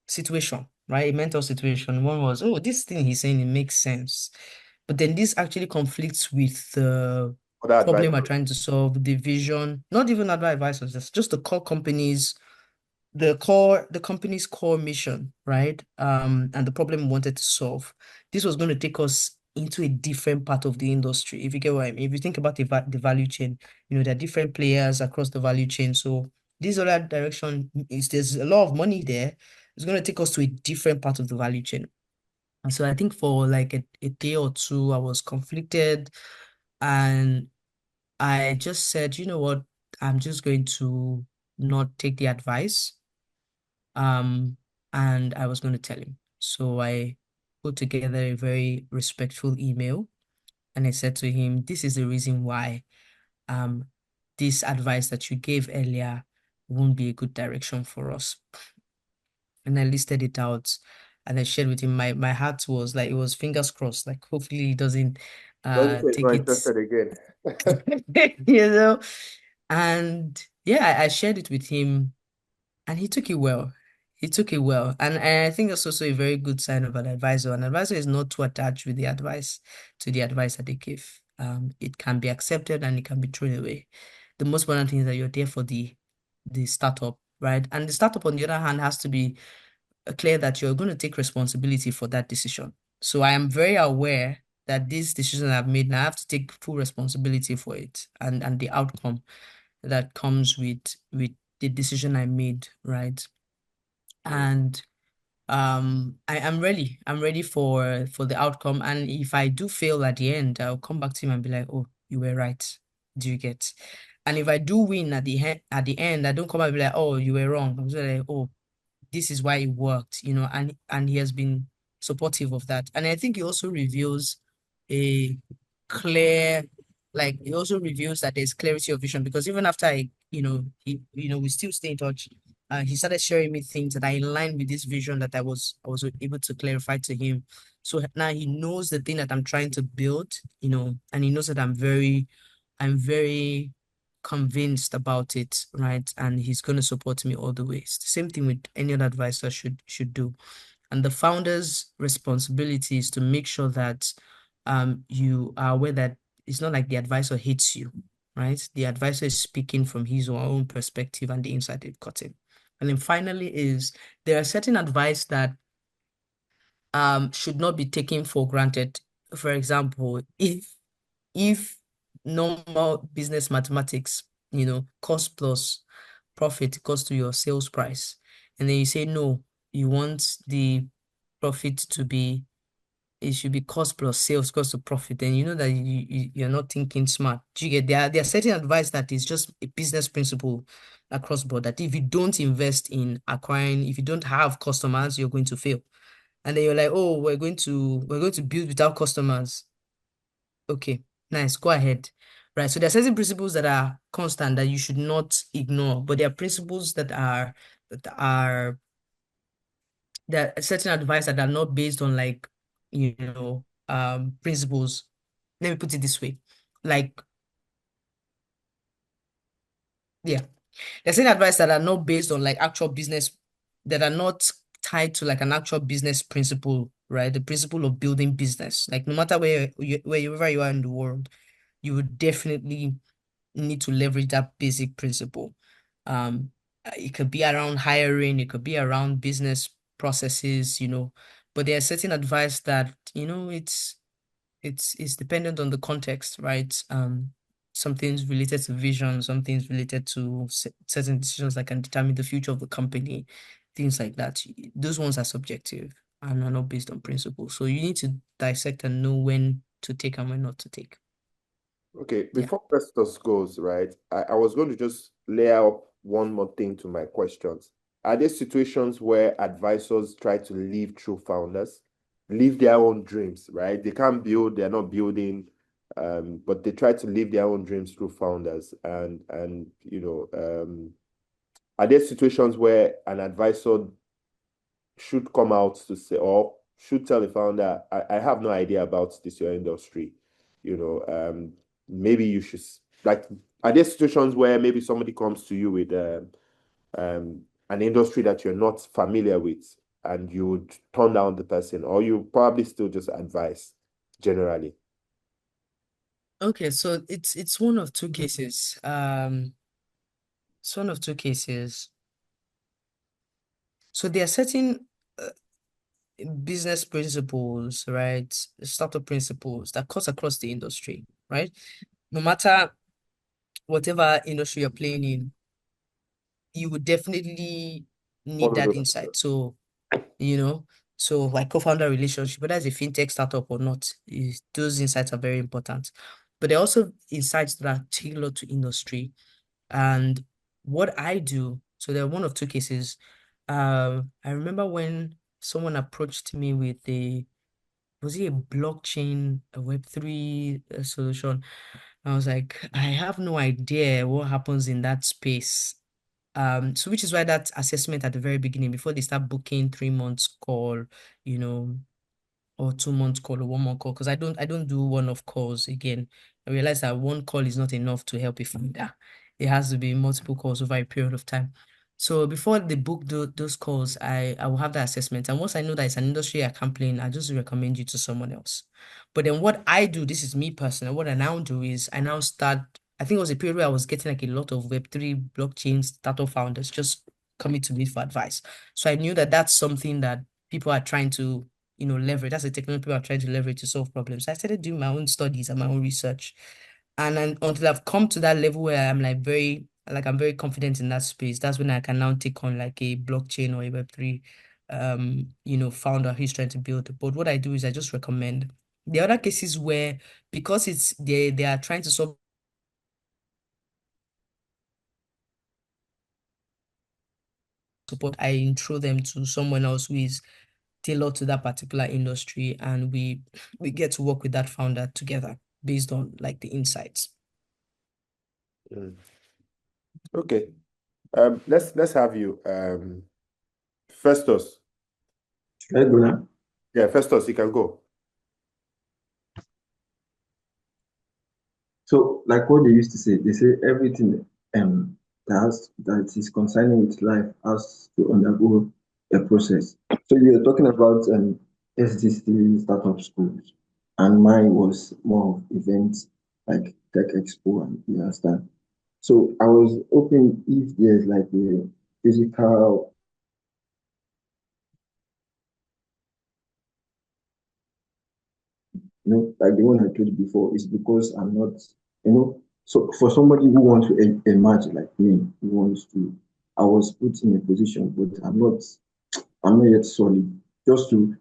situation, right? A mental situation. One was, oh, this thing he's saying, it makes sense. But then this actually conflicts with the Other advice. problem we're trying to solve, the vision, not even other advisors, just the core companies, the company's core mission, right? And the problem we wanted to solve. This was going to take us into a different part of the industry, if you get what I mean. If you think about the value chain, there are different players across the value chain. So this other direction is there's a lot of money there. It's going to take us to a different part of the value chain. And so I think for like a day or two, I was conflicted, and I just said, you know what, I'm just going to not take the advice. And I was going to tell him. So I put together a very respectful email, and I said to him, this is the reason why um this advice that you gave earlier won't be a good direction for us. And I listed it out, and I shared with him. My heart was like, it was fingers crossed, like hopefully he doesn't Doesn't say he's take not it, interested again. you know. And yeah, I shared it with him, and he took it well. He took it well. And I think that's also a very good sign of an advisor. An advisor is not too attached with the advice to the advice that they give. It can be accepted and it can be thrown away. The most important thing is that you're there for the startup, right? And the startup, on the other hand, has to be clear that you're going to take responsibility for that decision. So I am very aware that this decision I've made, now I have to take full responsibility for it and the outcome that comes with the decision I made, right? And I'm ready for the outcome. And if I do fail at the end, I'll come back to him and be like, oh, you were right. Do you get? And if I do win at the end, I don't come and be like, oh, you were wrong. I'm just like, oh, this is why it worked, and he has been supportive of that. And I think he also reveals a clear, like it also reveals that there's clarity of vision, because even after we still stay in touch. He started sharing me things that are in line with this vision that I was able to clarify to him. So now he knows the thing that I'm trying to build, and he knows that I'm very convinced about it, right? And he's going to support me all the way. It's the same thing with any other advisor should do. And the founder's responsibility is to make sure that you are aware that it's not like the advisor hates you, right? The advisor is speaking from his or her own perspective and the insight they've gotten. And then finally is there are certain advice that should not be taken for granted. For example, if normal business mathematics, cost plus profit goes to your sales price, and then you say no, you want the profit to be, it should be cost plus sales cost to profit, then you know that you're not thinking smart. Do you get? There are certain advice that is just a business principle across board, that if you don't invest in acquiring, if you don't have customers, you're going to fail. And then you're like, oh, we're going to build without customers. Okay, nice. Go ahead. Right. So there are certain principles that are constant that you should not ignore, but there are principles that are there are certain advice that are not based on like, principles. Let me put it this way. Like, yeah, there's certain advice that are not based on like actual business, that are not tied to like an actual business principle, right? The principle of building business. Like no matter wherever you are in the world, you would definitely need to leverage that basic principle. It could be around hiring, it could be around business processes, but there are certain advice that, it's dependent on the context, right? Some things related to vision, some things related to certain decisions that can determine the future of the company, things like that. Those ones are subjective and are not based on principle. So you need to dissect and know when to take and when not to take. Okay, Yeah. before Festus goes, right, I was going to just lay out one more thing to my questions. Are there situations where advisors try to live through founders, live their own dreams, right? They can't build, they're not building, but they try to live their own dreams through founders. And are there situations where an advisor should come out to say, or should tell the founder, I have no idea about this your industry. Maybe you should, like, are there situations where maybe somebody comes to you with an industry that you're not familiar with, and you would turn down the person, or you probably still just advise generally? Okay, so it's one of two cases. It's one of two cases. So there are certain business principles, right? Startup principles that cut across the industry, right? No matter whatever industry you're playing in, you would definitely need Follow that those. insight. So, you know, so like co-founder relationship, whether it's a fintech startup or not, those insights are very important. But there are also insights that are tailored to industry. And what I do, so there are one of two cases. I remember when someone approached me with was it a blockchain, a Web3 solution? I was like, I have no idea what happens in that space. So which is why that assessment at the very beginning, before they start booking 3 months call, you know, or 2 months call or 1 month call, because I don't do one-off calls again. I realized that one call is not enough to help a founder. It has to be multiple calls over a period of time. So before they book those calls, I will have that assessment. And once I know that it's an industry I can't play in, I just recommend you to someone else. But then what I do, this is me personally, what I now do is I now start, I think it was a period where I was getting like a lot of Web3 blockchain startup founders just coming to me for advice. So I knew that that's something that people are trying to leverage. That's the technology people are trying to leverage to solve problems. So I started doing my own studies and my own research. And then until I've come to that level where I'm I'm very confident in that space, that's when I can now take on like a blockchain or a Web3 founder who's trying to build. But what I do is I just recommend. The other cases where because it's they are trying to solve support, I intro them to someone else who is tailored to that particular industry, and we get to work with that founder together based on like the insights. Okay. Let's have you. Festus. Should I go now? Yeah, Festus, you can go. So, like what they used to say, they say everything that is concerning with life has to undergo a process. So you're talking about SDC startup schools, and mine was more of events like Tech Expo and you understand. So I was hoping if there's like a physical, like the one I told you before, is because I'm not, so for somebody who wants to emerge like me, who wants to, I was put in a position, but I'm not yet solid. Just to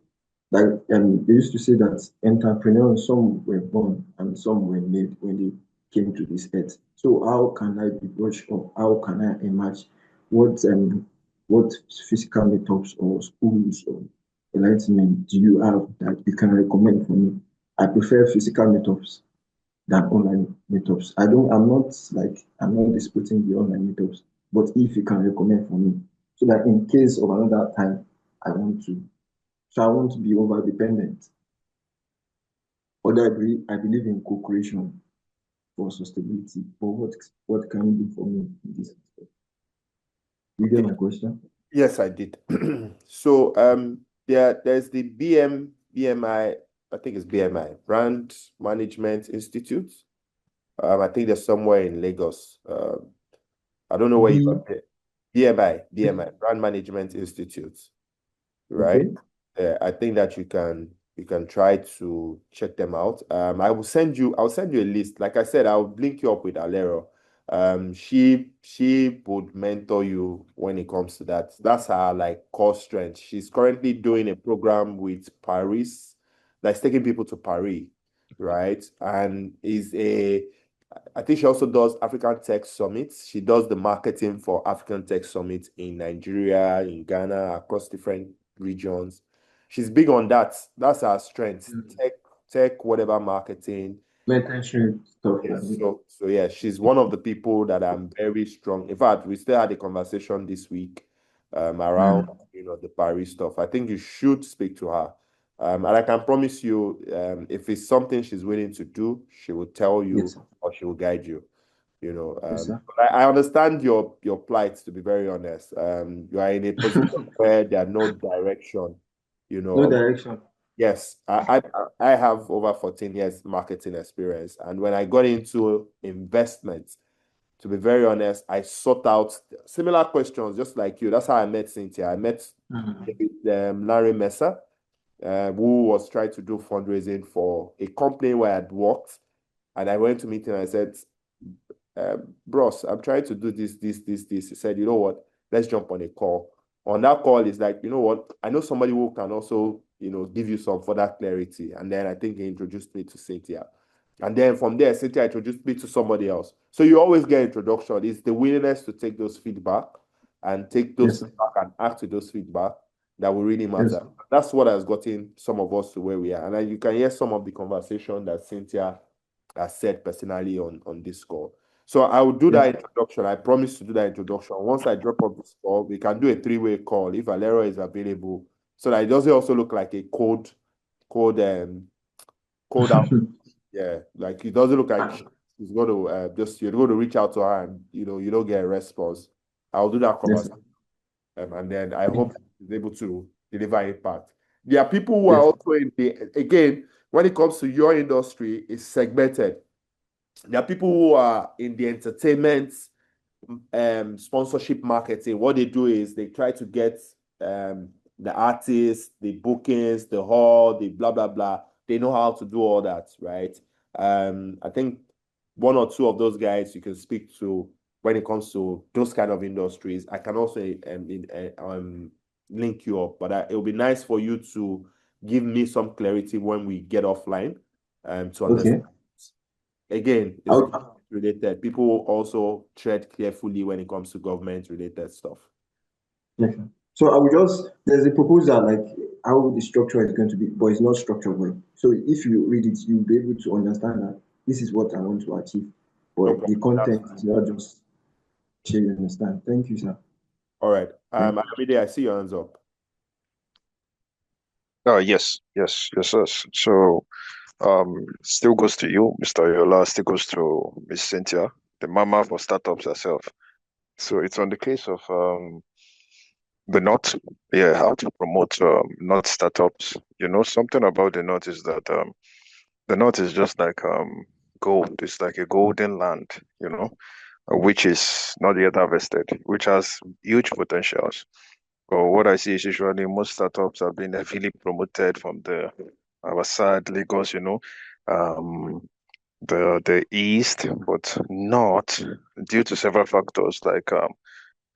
like, they used to say that entrepreneurs, some were born and some were made when they came to this earth. So how can I be brushed up? How can I emerge? What physical methods or schools or enlightenment do you have that you can recommend for me? I prefer physical methods than online methods. I'm not disputing the online methods, but if you can recommend for me, so that in case of another time I want to, so I won't be over dependent. Although I believe in co-creation for sustainability. But what can you do for me in this aspect? You get my question? Yes, I did. So there's the BMI, I think it's BMI, Brand Management Institute. I think they're somewhere in Lagos. I don't know where you B, got it. BMI, Brand Management Institute, right? okay. I think that you can try to check them out. I'll send you a list. Like I said, I'll link you up with Alero. She would mentor you when it comes to that. That's her like core strength. She's currently doing a program with Paris, that's taking people to Paris, right? And I think she also does African Tech Summits. She does the marketing for African Tech Summits in Nigeria, in Ghana, across different regions. She's big on that. That's her strength. Tech, whatever marketing. Mentorship stuff like Yes. that. So yeah, she's one of the people that I'm very strong. In fact, we still had a conversation this week, around the Paris stuff. I think you should speak to her. And I can promise you, if it's something she's willing to do, she will tell you Yes, sir. or she will guide you. Yes, sir. But I understand your plight, to be very honest. You are in a position where there's no direction, No direction. Yes, I have over 14 years marketing experience. And when I got into investment, to be very honest, I sought out similar questions, just like you. That's how I met Cynthia. I met with Larry Messer, who was trying to do fundraising for a company where I'd worked. And I went to meet him and I said, bros, I'm trying to do this. He said, you know what? Let's jump on a call. On that call, it's like, you know what? I know somebody who can also, give you some further clarity. And then I think he introduced me to Cynthia. And then from there, Cynthia introduced me to somebody else. So you always get introduction. It's the willingness to take those feedback and take those feedback and act to those feedback that will really matter. Yes. That's what has gotten some of us to where we are. And then you can hear some of the conversation that Cynthia has said personally on this call. So I will do that introduction. I promise to do that introduction. Once I drop off this call, we can do a 3-way call if Valero is available, so that it doesn't also look like a code out. Yeah, like it doesn't look like she's going to you're going to reach out to her and you don't get a response. I'll do that conversation, and then I hope she's able to deliver impact. There are people who are also again, when it comes to your industry, it's segmented. There are people who are in the entertainment, sponsorship marketing. What they do is they try to get the artists, the bookings, the hall, the blah blah blah. They know how to do all that, right? I think one or two of those guys you can speak to when it comes to those kind of industries. I can also link you up, but it will be nice for you to give me some clarity when we get offline, to understand. Again, it's related. People also tread carefully when it comes to government-related stuff. So I will there's a proposal like how the structure is going to be, but it's not structured well. So if you read it, you'll be able to understand that this is what I want to achieve. But the content is not just sure you understand. Thank you, sir. All right. Amide, I see your hands up. Yes, sir. So still goes to you, Mr. Yola, still goes to Miss Cynthia, the mama for startups herself. So it's on the case of the Knot. Yeah, how to promote Knot startups. Something about the Knot is that the Knot is just like gold. It's like a golden land, which is not yet harvested, which has huge potentials. But what I see is usually most startups have been heavily promoted from our side, Lagos, the East, but not due to several factors like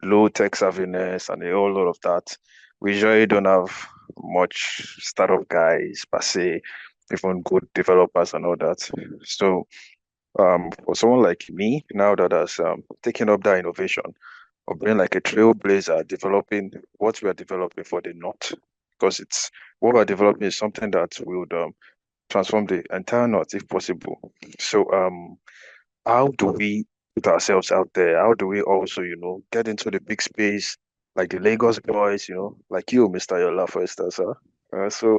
low tech savviness and a whole lot of that. We usually don't have much startup guys per se, even good developers and all that. So for someone like me, now that has taken up that innovation of being like a trailblazer, developing what we are developing for the Knot, because it's what we're developing is something that would transform the entire Knot if possible. So how do we put ourselves out there? How do we also, get into the big space like the Lagos boys, like you, Mr. Yola, for instance, sir? So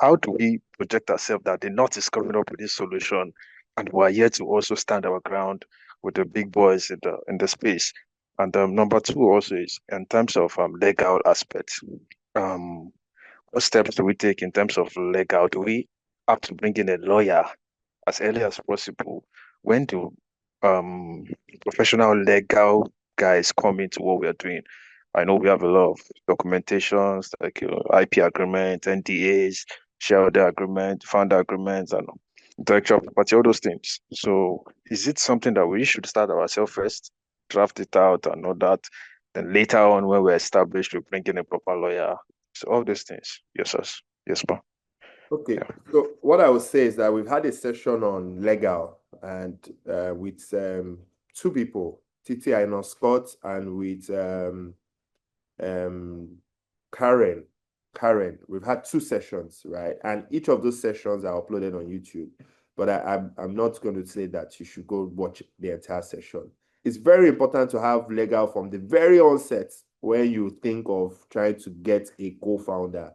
how do we project ourselves that the Knot is coming up with this solution and we're here to also stand our ground with the big boys in the space? And number two also is in terms of legal aspects. What steps do we take in terms of legal? Do we have to bring in a lawyer as early as possible? When do professional legal guys come into what we are doing? I know we have a lot of documentations like IP agreement, NDAs, shareholder agreement, founder agreements, and intellectual property, all those things. So is it something that we should start ourselves first, draft it out and all that? Then later on, when we're established, we bring in a proper lawyer. So all these things. Yes, sir. Yes, ma'am. Okay. Yeah. So what I would say is that we've had a session on legal and with two people, Titi Aino Scott and with Karen. We've had two sessions, right? And each of those sessions are uploaded on YouTube. But I'm not going to say that you should go watch the entire session. It's very important to have legal from the very onset when you think of trying to get a co-founder,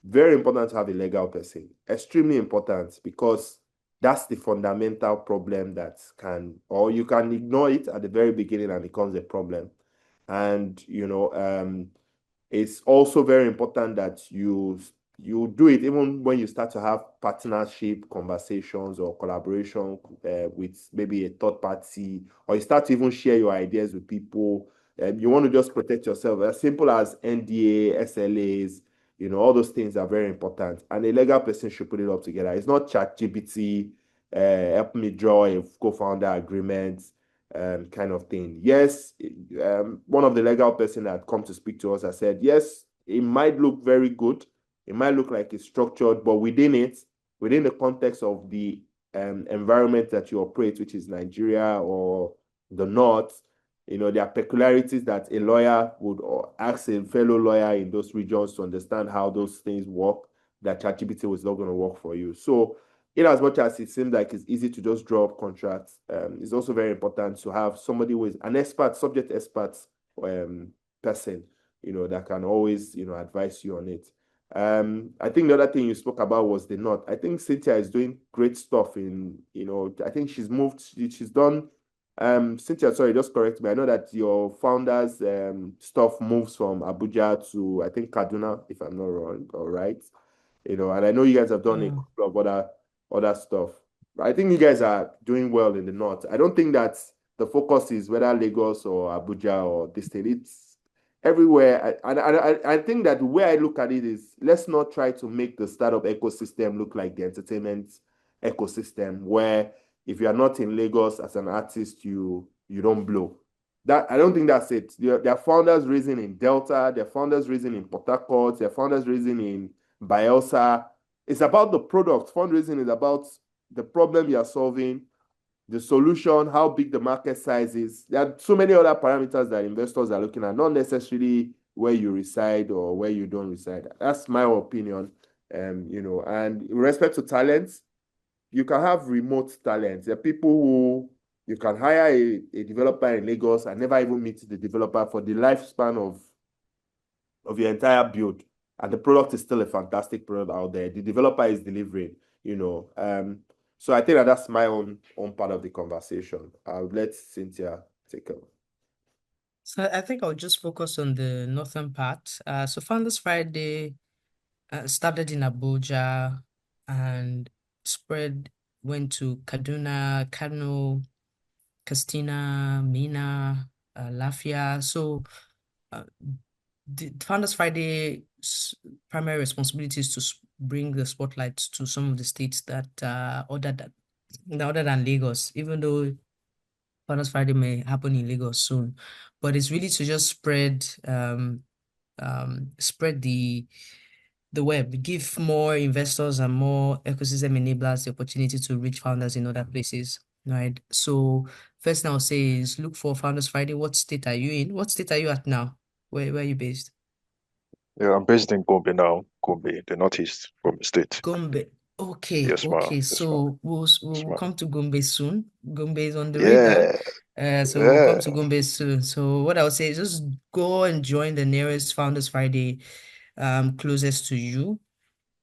very important to have a legal person. Extremely important, because that's the fundamental problem that can, or you can ignore it at the very beginning and it becomes a problem. And it's also very important that you do it even when you start to have partnership conversations or collaboration with maybe a third party, or you start to even share your ideas with people. You want to just protect yourself. As simple as NDA, SLAs, all those things are very important. And a legal person should put it all together. It's not ChatGPT, help me draw a co-founder agreement, kind of thing. Yes, one of the legal person that come to speak to us has said, yes, it might look very good. It might look like it's structured, but within the context of the environment that you operate, which is Nigeria or the North, there are peculiarities that a lawyer would ask a fellow lawyer in those regions to understand how those things work, that ChatGPT was not going to work for you. So in as much as it seems like it's easy to just draw up contracts, it's also very important to have somebody who is an expert, subject expert person, that can always, advise you on it. I think the other thing you spoke about was the North. I think Cynthia is doing great stuff in, I think she's done, Cynthia, sorry, just correct me. I know that your founders stuff moves from Abuja to, I think, Kaduna, if I'm not wrong, all right. And I know you guys have done a Yeah. couple of other stuff. But I think you guys are doing well in the North. I don't think that the focus is whether Lagos or Abuja or this thing. It's everywhere. I think that the way I look at it is, let's not try to make the startup ecosystem look like the entertainment ecosystem, where if you are not in Lagos as an artist, you don't blow. That I don't think that's it. There are founders raising in Delta, there are founders raising in Port Harcourt, there are founders raising in Bielsa. It's about the product. Fundraising is about the problem you are solving, the solution, how big the market size is. There are so many other parameters that investors are looking at, not necessarily where you reside or where you don't reside. That's my opinion. And with respect to talents, you can have remote talents. There are people who you can hire a developer in Lagos and never even meet the developer for the lifespan of your entire build. And the product is still a fantastic product out there. The developer is delivering, So I think that's my own part of the conversation. I'll let Cynthia take over. So I think I'll just focus on the northern part. So Founders Friday started in Abuja and went to Kaduna, Kano, Castina, Mina, Lafia. So the Founders Friday's primary responsibility is to bring the spotlight to some of the states that other than Lagos, even though Founders Friday may happen in Lagos soon, but it's really to just spread the web, give more investors and more ecosystem enablers the opportunity to reach founders in other places, right? So first thing I'll say is look for Founders Friday. What state are you in? What state are you at now? Where are you based? Yeah, I'm based in Gombe now, Gombe, the northeast from the state. Gombe. Okay, Yes, ma'am. okay. Yes, ma'am. So Yes, we'll ma'am. come to Gombe soon. Gombe is on the radar. So we'll come Yeah. to Gombe soon. So what I would say is just go and join the nearest Founders Friday closest to you.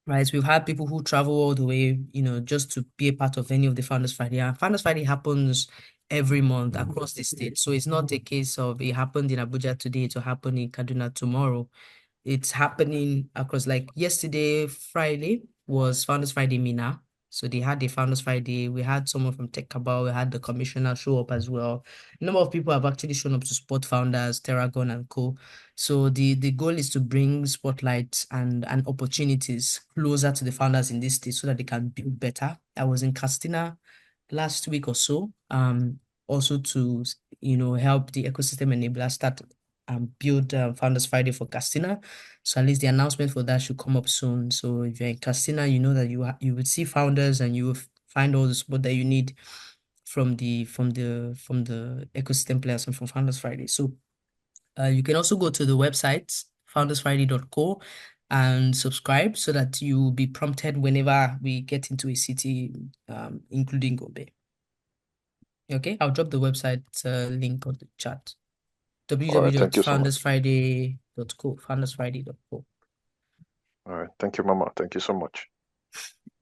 Right, we've had people who travel all the way, just to be a part of any of the Founders Friday. And Founders Friday happens every month across the state. So it's not a case of it happened in Abuja today, it will happen in Kaduna tomorrow. It's happening across, like yesterday, Friday was Founders Friday Mina. So they had the Founders Friday. We had someone from Tech Cabal. We had the commissioner show up as well. A number of people have actually shown up to support founders, Terragon and co. So the goal is to bring spotlights and opportunities closer to the founders in this state so that they can build better. I was in Castina last week or so, also to help the ecosystem enabler start and build Founders Friday for Castina. So at least the announcement for that should come up soon. So if you're in Castina, you know that you would see founders and you will find all the support that you need from the ecosystem players and from Founders Friday. So you can also go to the website foundersfriday.co and subscribe so that you will be prompted whenever we get into a city, including Gombe. Okay, I'll drop the website link on the chat. All right, thank you so much. www.foundersfriday.co, foundersfriday.co. All right, thank you, Mama. Thank you so much.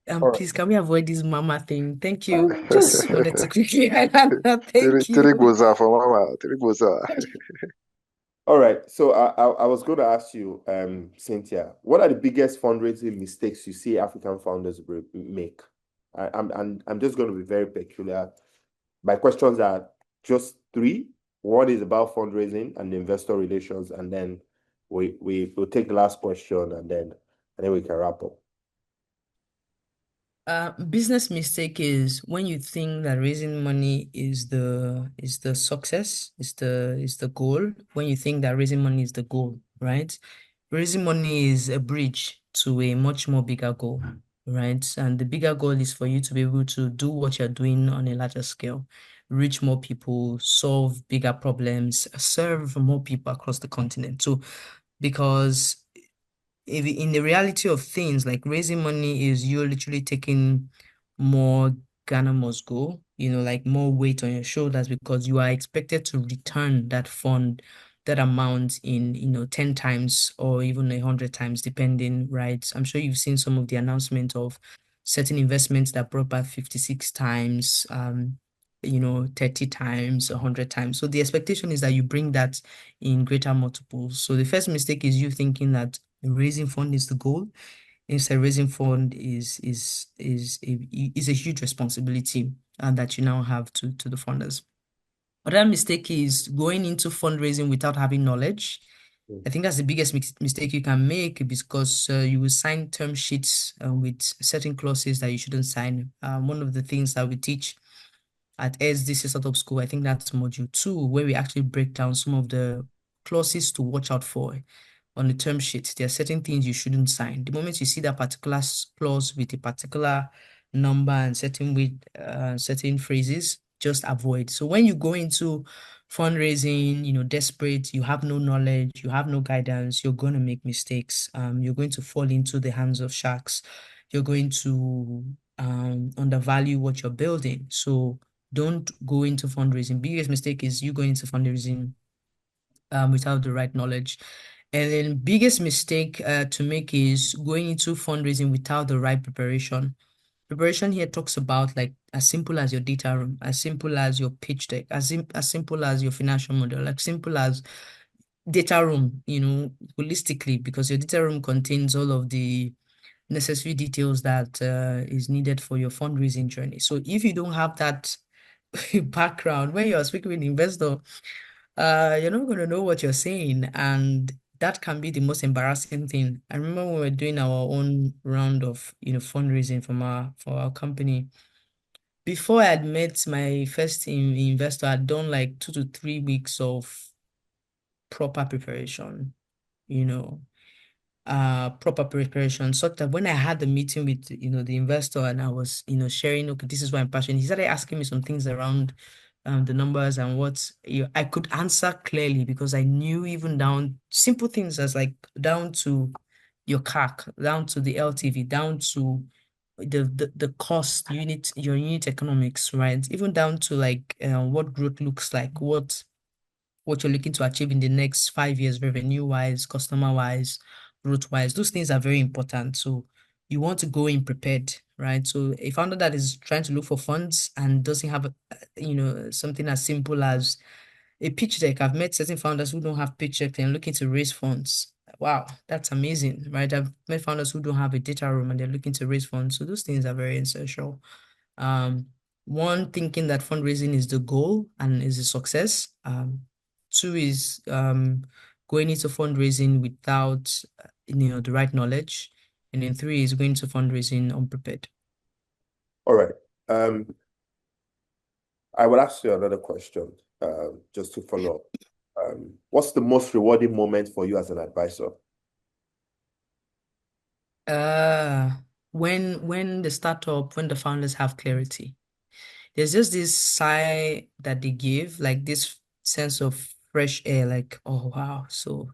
All right. Please, can we avoid this mama thing? Thank you. Just wanted to quickly highlight that. Thank Tiri you. goza for Mama. Tiri goza. All right. So I was going to ask you, Cynthia, what are the biggest fundraising mistakes you see African founders make? I'm just going to be very peculiar. My questions are just three. One is about fundraising and investor relations, and then we'll take the last question, and then we can wrap up. Business mistake is when you think that raising money is the success, is the goal. When you think that raising money is the goal, right? Raising money is a bridge to a much more bigger goal, right? And the bigger goal is for you to be able to do what you're doing on a larger scale, reach more people, solve bigger problems, serve more people across the continent. So, because in the reality of things, like raising money is you're literally taking more Ghana must go, like more weight on your shoulders because you are expected to return that fund, that amount in, 10 times or even 100 times, depending, right? I'm sure you've seen some of the announcement of certain investments that brought back 56 times, 30 times, 100 times. So the expectation is that you bring that in greater multiples. So the first mistake is you thinking that raising fund is the goal. Instead, raising fund is a huge responsibility and that you now have to the funders. Another mistake is going into fundraising without having knowledge. I think that's the biggest mistake you can make because you will sign term sheets with certain clauses that you shouldn't sign. One of the things that we teach at SDC Startup School, I think that's module 2, where we actually break down some of the clauses to watch out for on the term sheet. There are certain things you shouldn't sign. The moment you see that particular clause with a particular number and certain phrases, just avoid. So when you go into fundraising, desperate, you have no knowledge, you have no guidance, you're going to make mistakes. You're going to fall into the hands of sharks. You're going to undervalue what you're building. So don't go into fundraising. Biggest mistake is you going into fundraising without the right knowledge. And then biggest mistake to make is going into fundraising without the right preparation. Preparation here talks about like as simple as your data room, as simple as your pitch deck, as simple as your financial model, like simple as data room, holistically, because your data room contains all of the necessary details that is needed for your fundraising journey. So if you don't have that background when you're speaking with an investor, you're not going to know what you're saying, and that can be the most embarrassing thing. I remember when we were doing our own round of fundraising for our company. Before I had met my first investor, I'd done like 2 to 3 weeks of proper preparation, you know, proper preparation, such that when I had the meeting with the investor and I was sharing, okay, this is why I'm passionate, he started asking me some things around the numbers and what I could answer clearly because I knew even down simple things as like down to your CAC, down to the LTV, down to the cost unit, your unit economics, right? Even down to like what growth looks like, what you're looking to achieve in the next 5 years, revenue-wise, customer-wise, growth-wise. Those things are very important. So you want to go in prepared, right? So a founder that is trying to look for funds and doesn't have, something as simple as a pitch deck. I've met certain founders who don't have pitch deck and looking to raise funds. Wow, that's amazing, right? I've met founders who don't have a data room and they're looking to raise funds. So those things are very essential. One, thinking that fundraising is the goal and is a success. Two is going into fundraising without the right knowledge. And then three is going into fundraising unprepared. All right. I will ask you another question, just to follow up. What's the most rewarding moment for you as an advisor? When the founders have clarity. There's just this sigh that they give, like this sense of fresh air, like, oh wow. So,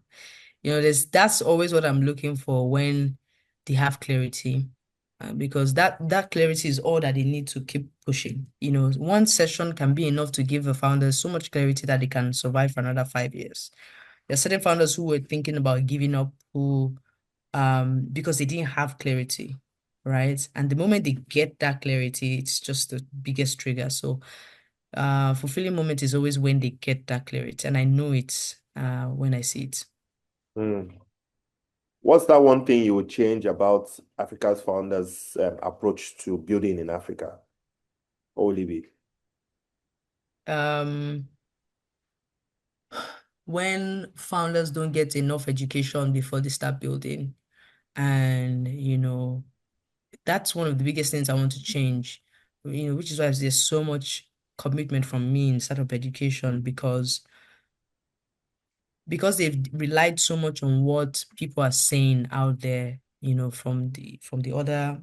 that's always what I'm looking for when they have clarity. because that clarity is all that they need to keep pushing. One session can be enough to give the founders so much clarity that they can survive for another 5 years. There are certain founders who were thinking about giving up because they didn't have clarity, right? And the moment they get that clarity, it's just the biggest trigger. So fulfilling moment is always when they get that clarity, and I know it when I see it. What's that one thing you would change about Africa's founders' approach to building in Africa? Olivi. When founders don't get enough education before they start building, and that's one of the biggest things I want to change, which is why there's so much commitment from me in startup education, because they've relied so much on what people are saying out there, from the other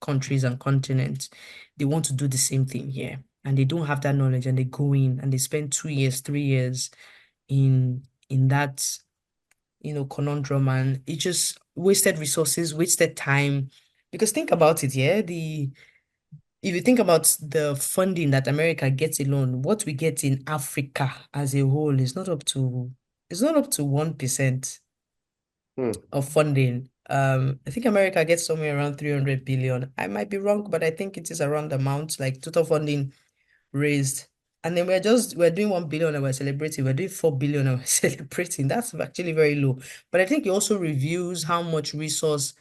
countries and continents. They want to do the same thing here, and they don't have that knowledge, and they go in and they spend 2 years, 3 years in that conundrum, and it just wasted resources, wasted time. Because think about it, yeah, if you think about the funding that America gets alone, what we get in Africa as a whole is not up to 1% of funding. I think America gets somewhere around 300 billion. I might be wrong, but I think it is around the amount, like total funding raised. And then we're doing 1 billion and we're celebrating. We're doing 4 billion and we're celebrating. That's actually very low. But I think it also reviews how much resource,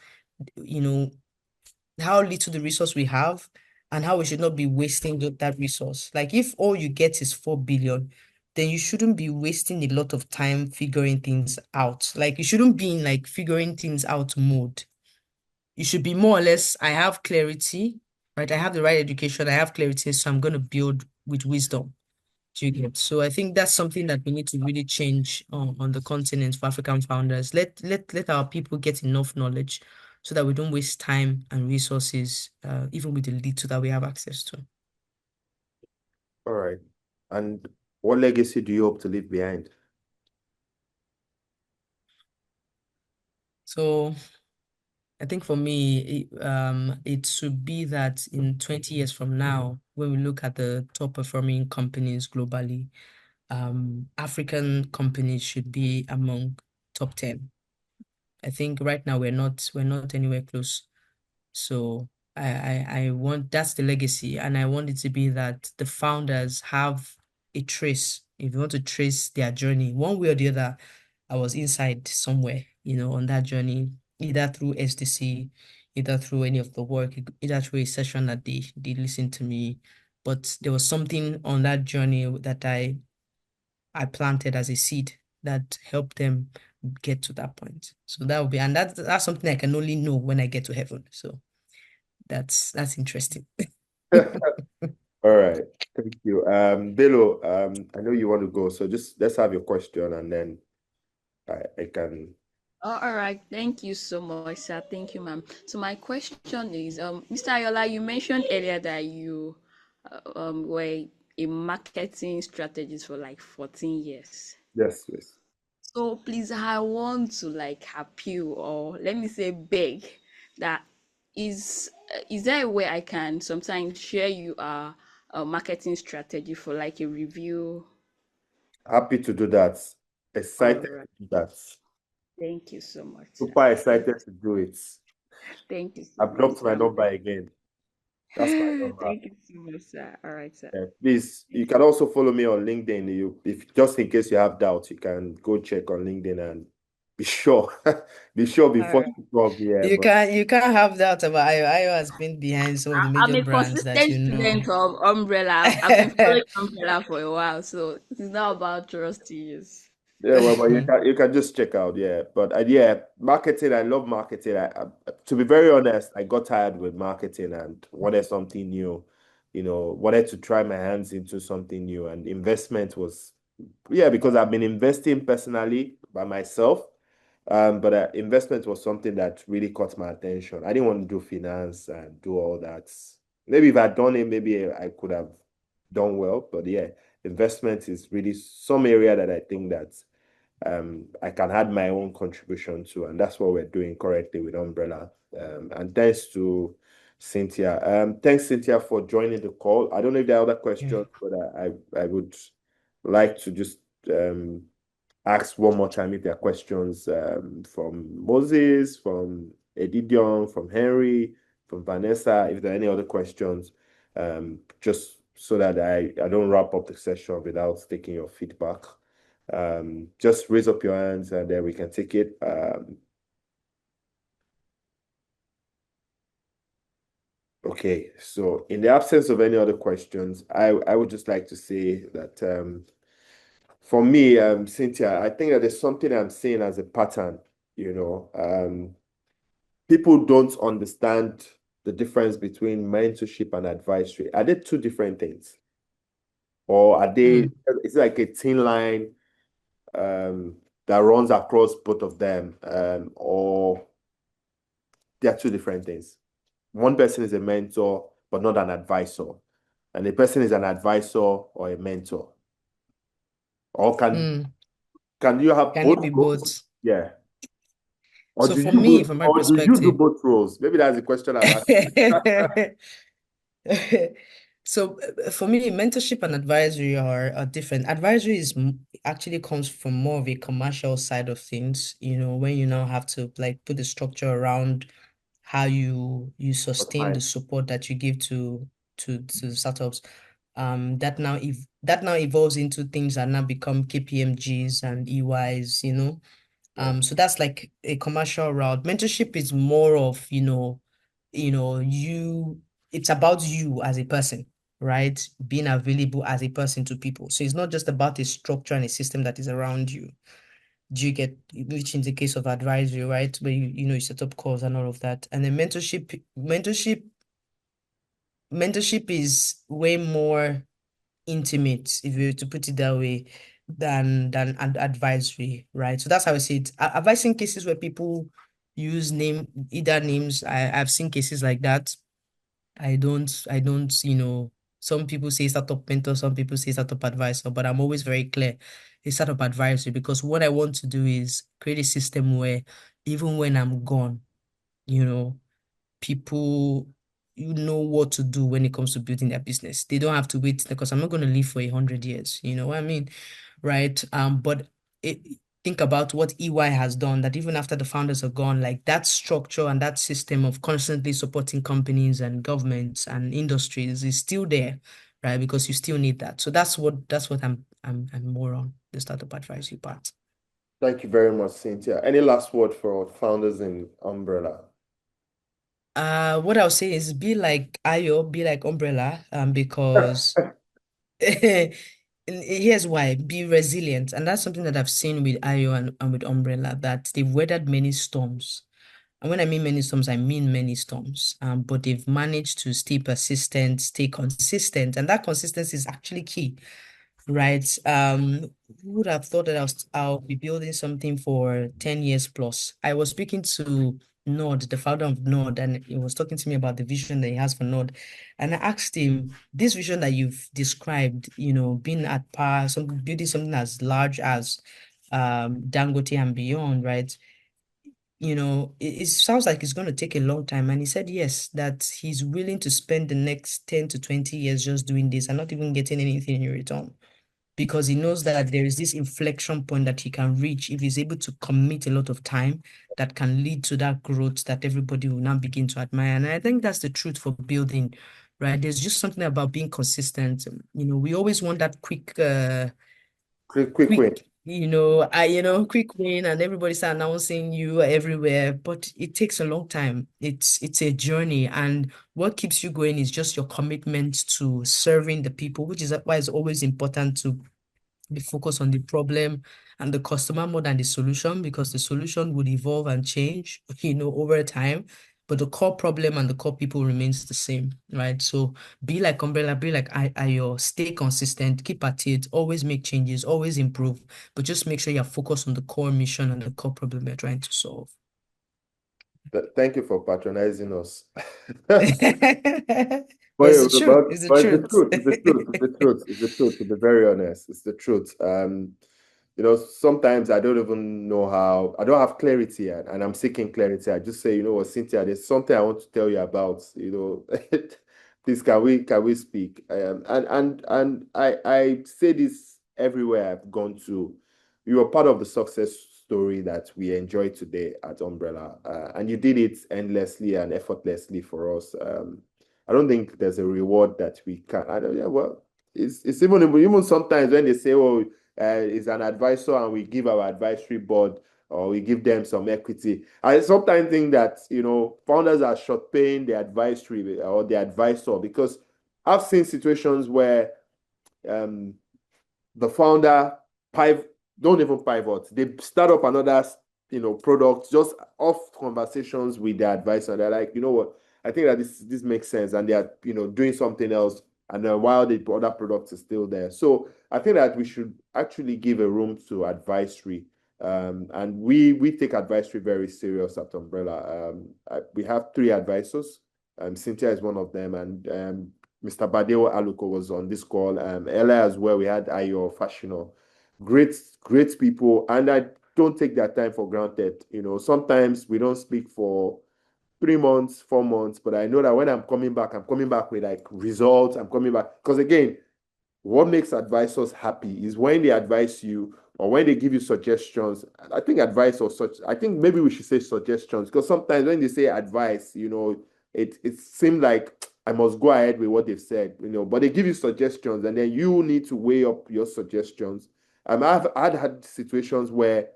how little the resource we have, and how we should not be wasting that resource. Like if all you get is 4 billion, then you shouldn't be wasting a lot of time figuring things out. Like you shouldn't be in like figuring things out mode. You should be more or less, I have clarity, right? I have the right education, I have clarity, so I'm going to build with wisdom. Do you get? So I think that's something that we need to really change on the continent for African founders. Let our people get enough knowledge so that we don't waste time and resources, even with the little that we have access to. All right. And what legacy do you hope to leave behind? So I think for me, it should be that in 20 years from now, when we look at the top performing companies globally, African companies should be among top 10. I think right now we're not anywhere close. So I want, that's the legacy, and I want it to be that the founders have a trace. If you want to trace their journey, one way or the other, I was inside somewhere, on that journey, either through SDC, either through any of the work, either through a session that they listened to me. But there was something on that journey that I planted as a seed that helped them get to that point. So that would be, and that's something I can only know when I get to heaven. So that's interesting. All right. Thank you. Bello, I know you want to go, so just let's have your question and then I can. Oh, all right. Thank you so much, sir. Thank you, ma'am. So my question is, Mr. Ayola, you mentioned earlier that you were a marketing strategist for like 14 years. Yes, please. So please, I want to like appeal, or let me say beg, that is there a way I can sometimes share you a marketing strategy for like a review? Happy to do that. Excited All right. to do that. Thank you so much, sir. Super excited to do it. Thank you so I've much, dropped my sir. number again. That's my number. Thank you so much, sir. All right, sir. Please, you can also follow me on LinkedIn. If just in case you have doubts, you can go check on LinkedIn and be sure. Be sure before right. you talk. Yeah, You but can't have doubt about Ayo. Ayo has been behind some of the I'm major a brands that consistent you know. student of Umbrella. I've been following Umbrella for a while, so it's not about trust issues. yeah, well, but you can just check out. Yeah, but yeah, marketing. I love marketing. To be very honest, I got tired with marketing and wanted something new. Wanted to try my hands into something new, and investment was, yeah, because I've been investing personally by myself. But investment was something that really caught my attention. I didn't want to do finance and do all that. Maybe if I'd done it, maybe I could have done well. But yeah, investment is really some area that I think that I can add my own contribution to, and that's what we're doing currently with Umbrella. And thanks to Cynthia. Thanks, Cynthia, for joining the call. I don't know if there are other Yeah. questions, but I would like to just ask one more time if there are questions from Moses, from Edidion, from Henry, from Vanessa. If there are any other questions, just so that I don't wrap up the session without taking your feedback. Just raise up your hands and then we can take it. Okay, so in the absence of any other questions, I would just like to say that for me, Cynthia, I think that there's something I'm seeing as a pattern, you know. People don't understand the difference between mentorship and advisory. Are they two different things? Or are they, it's like a thin line that runs across both of them, or they are two different things? One person is a mentor, but not an advisor. And a person is an advisor or a mentor. Or can you have Can both it be roles? both? Yeah. Or So do for you me, do, from my or do you do perspective, both roles? Maybe that's the question I'm asking. so for me, mentorship and advisory are different. Advisory actually comes from more of a commercial side of things, when you now have to like put the structure around how you sustain the Fine. support that you give to startups. That now evolves into things that now become KPMGs and EYs, Yeah. So that's like a commercial route. Mentorship is more of, it's about you as a person, right? Being available as a person to people. So it's not just about a structure and a system that is around you. Do you get, which in the case of advisory, right? Where you set up calls and all of that. And then mentorship is way more intimate, if you were to put it that way, than advisory, right? So that's how I see it. I've seen cases where people use either names. I've seen cases like that. I don't, some people say startup mentor, some people say startup advisor, but I'm always very clear it's startup advisory, because what I want to do is create a system where even when I'm gone, you know, people know what to do when it comes to building their business. They don't have to wait, because I'm not going to live for 100 years. You know what I mean? Right? But it, think about what EY has done, that even after the founders are gone, like that structure and that system of constantly supporting companies and governments and industries is still there, right? Because you still need that. So that's what I'm more on, the startup advisory part. Thank you very much, Cynthia. Any last word for founders in Umbrella? What I'll say is be like Ayo, be like Umbrella, because and here's why: be resilient. And that's something that I've seen with Ayo and with Umbrella, that they've weathered many storms. And when I mean many storms, I mean many storms. But they've managed to stay persistent, stay consistent, and that consistency is actually key, right? Who would have thought that I'll be building something for 10 years plus? I was speaking to Nod, the founder of Nod, and he was talking to me about the vision that he has for Nod. And I asked him, this vision that you've described, being at par, building something as large as Dangote and beyond, right? It sounds like it's going to take a long time. And he said, yes, that he's willing to spend the next 10 to 20 years just doing this and not even getting anything in return, because he knows that there is this inflection point that he can reach if he's able to commit a lot of time that can lead to that growth that everybody will now begin to admire. And I think that's the truth for building, right? There's just something about being consistent. We always want that quick Quick win. quick win, and everybody start announcing you everywhere, but it takes a long time. It's a journey, and what keeps you going is just your commitment to serving the people, which is why it's always important to be focused on the problem and the customer more than the solution, because the solution would evolve and change, over time. But the core problem and the core people remains the same, right? So be like Umbrella, be like Ayo, stay consistent, keep at it, always make changes, always improve, but just make sure you're focused on the core mission and the core problem you're trying to solve. Thank you for patronizing us. But it's the truth. It's the But it's the truth. truth. It's the truth. It's the truth. It's the truth. To be very honest, it's the truth. sometimes I don't even know how, I don't have clarity, and I'm seeking clarity. I just say, Cynthia, there's something I want to tell you about, please, can we speak? And I say this everywhere I've gone to. You are part of the success story that we enjoy today at Umbrella, and you did it endlessly and effortlessly for us. I don't think there's a reward that we can. I don't. Yeah, well, it's even sometimes when they say, "Oh, is an advisor," and we give our advisory board or we give them some equity. I sometimes think that founders are short paying the advisory or the advisor, because I've seen situations where um, the founder don't even pivot. They start up another product just off conversations with their advisor. They're like, you know what? I think that this makes sense, and they are doing something else, and while the other product is still there. So I think that we should actually give a room to advisory, and we take advisory very serious at Umbrella. We have 3 advisors. Cynthia is one of them, and Mr. Badeo Aluko was on this call. Earlier as well, we had Ayo Fashino. Great people, and I don't take their time for granted. Sometimes we don't speak for 3 months, 4 months, but I know that when I'm coming back with like results. I'm coming back because, again, what makes advisors happy is when they advise you or when they give you suggestions. I think advice or such, I think maybe we should say suggestions, because sometimes when they say advice, it seems like I must go ahead with what they've said, but they give you suggestions, and then you need to weigh up your suggestions. I've had situations where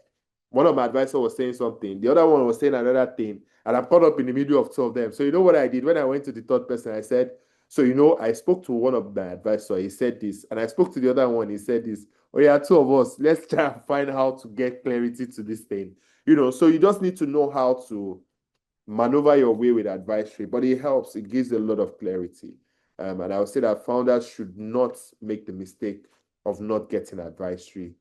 one of my advisors was saying something, the other one was saying another thing, and I'm caught up in the middle of 2 of them. So you know what I did when I went to the third person? I said, so I spoke to one of my advisors, he said this, and I spoke to the other one, he said this. Oh yeah, 2 of us, let's try and find how to get clarity to this thing. So you just need to know how to maneuver your way with advisory, but it helps. It gives a lot of clarity. And I would say that founders should not make the mistake of not getting advisory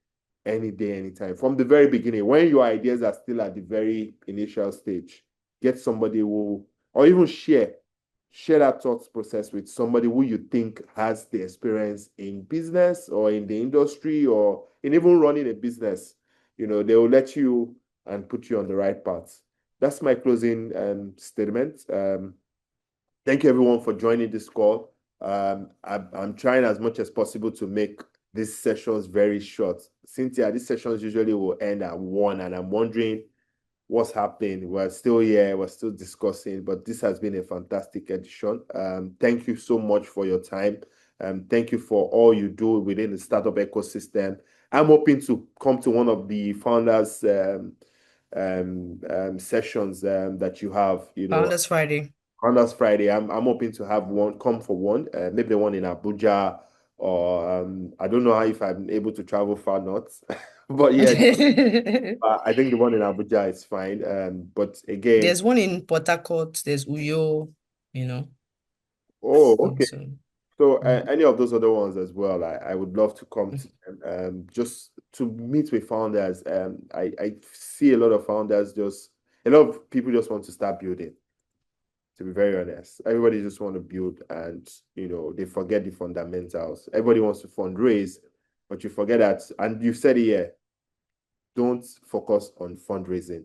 any day, anytime. From the very beginning, when your ideas are still at the very initial stage, get somebody who, or even share that thought process with somebody who you think has the experience in business or in the industry or in even running a business. They will let you and put you on the right path. That's my closing statement. Thank you, everyone, for joining this call. I'm trying as much as possible to make these sessions very short. Cynthia, these sessions usually will end at 1, and I'm wondering what's happening. We're still here, we're still discussing, but this has been a fantastic edition. Thank you so much for your time. Thank you for all you do within the startup ecosystem. I'm hoping to come to one of the founders sessions that you have, Founders Friday. Founders Friday. I'm hoping to have one, come for one, maybe the one in Abuja, or I don't know if I'm able to travel far north, but yeah, I think the one in Abuja is fine. But again, There's one in Port Harcourt, there's Uyo, oh, okay. So Mhm. any of those other ones as well, I would love to come to them, just to meet with founders. I see a lot of founders, a lot of people just want to start building. To be very honest, everybody just want to build, and they forget the fundamentals. Everybody wants to fundraise, but you forget that, and you said it here, don't focus on fundraising.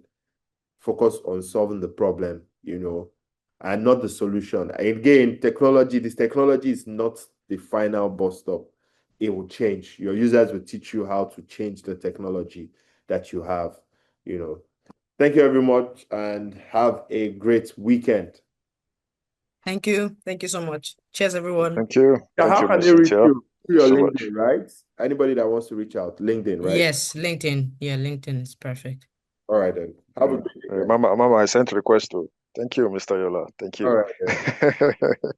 Focus on solving the problem, and not the solution. Again, this technology is not the final bus stop. It will change. Your users will teach you how to change the technology that you have. Thank you very much, and have a great weekend. Thank you. Thank you so much. Cheers, everyone. Thank you. Now, Thank how you, can Ms. they reach Cynthia. you? Through your So LinkedIn, much. right? Anybody that wants to reach out, LinkedIn, right? Yes, LinkedIn. Yeah, LinkedIn is perfect. All right, then. Have a good day. Mama, I sent request too. Thank you, Mr. Yola. Thank All you. right, then.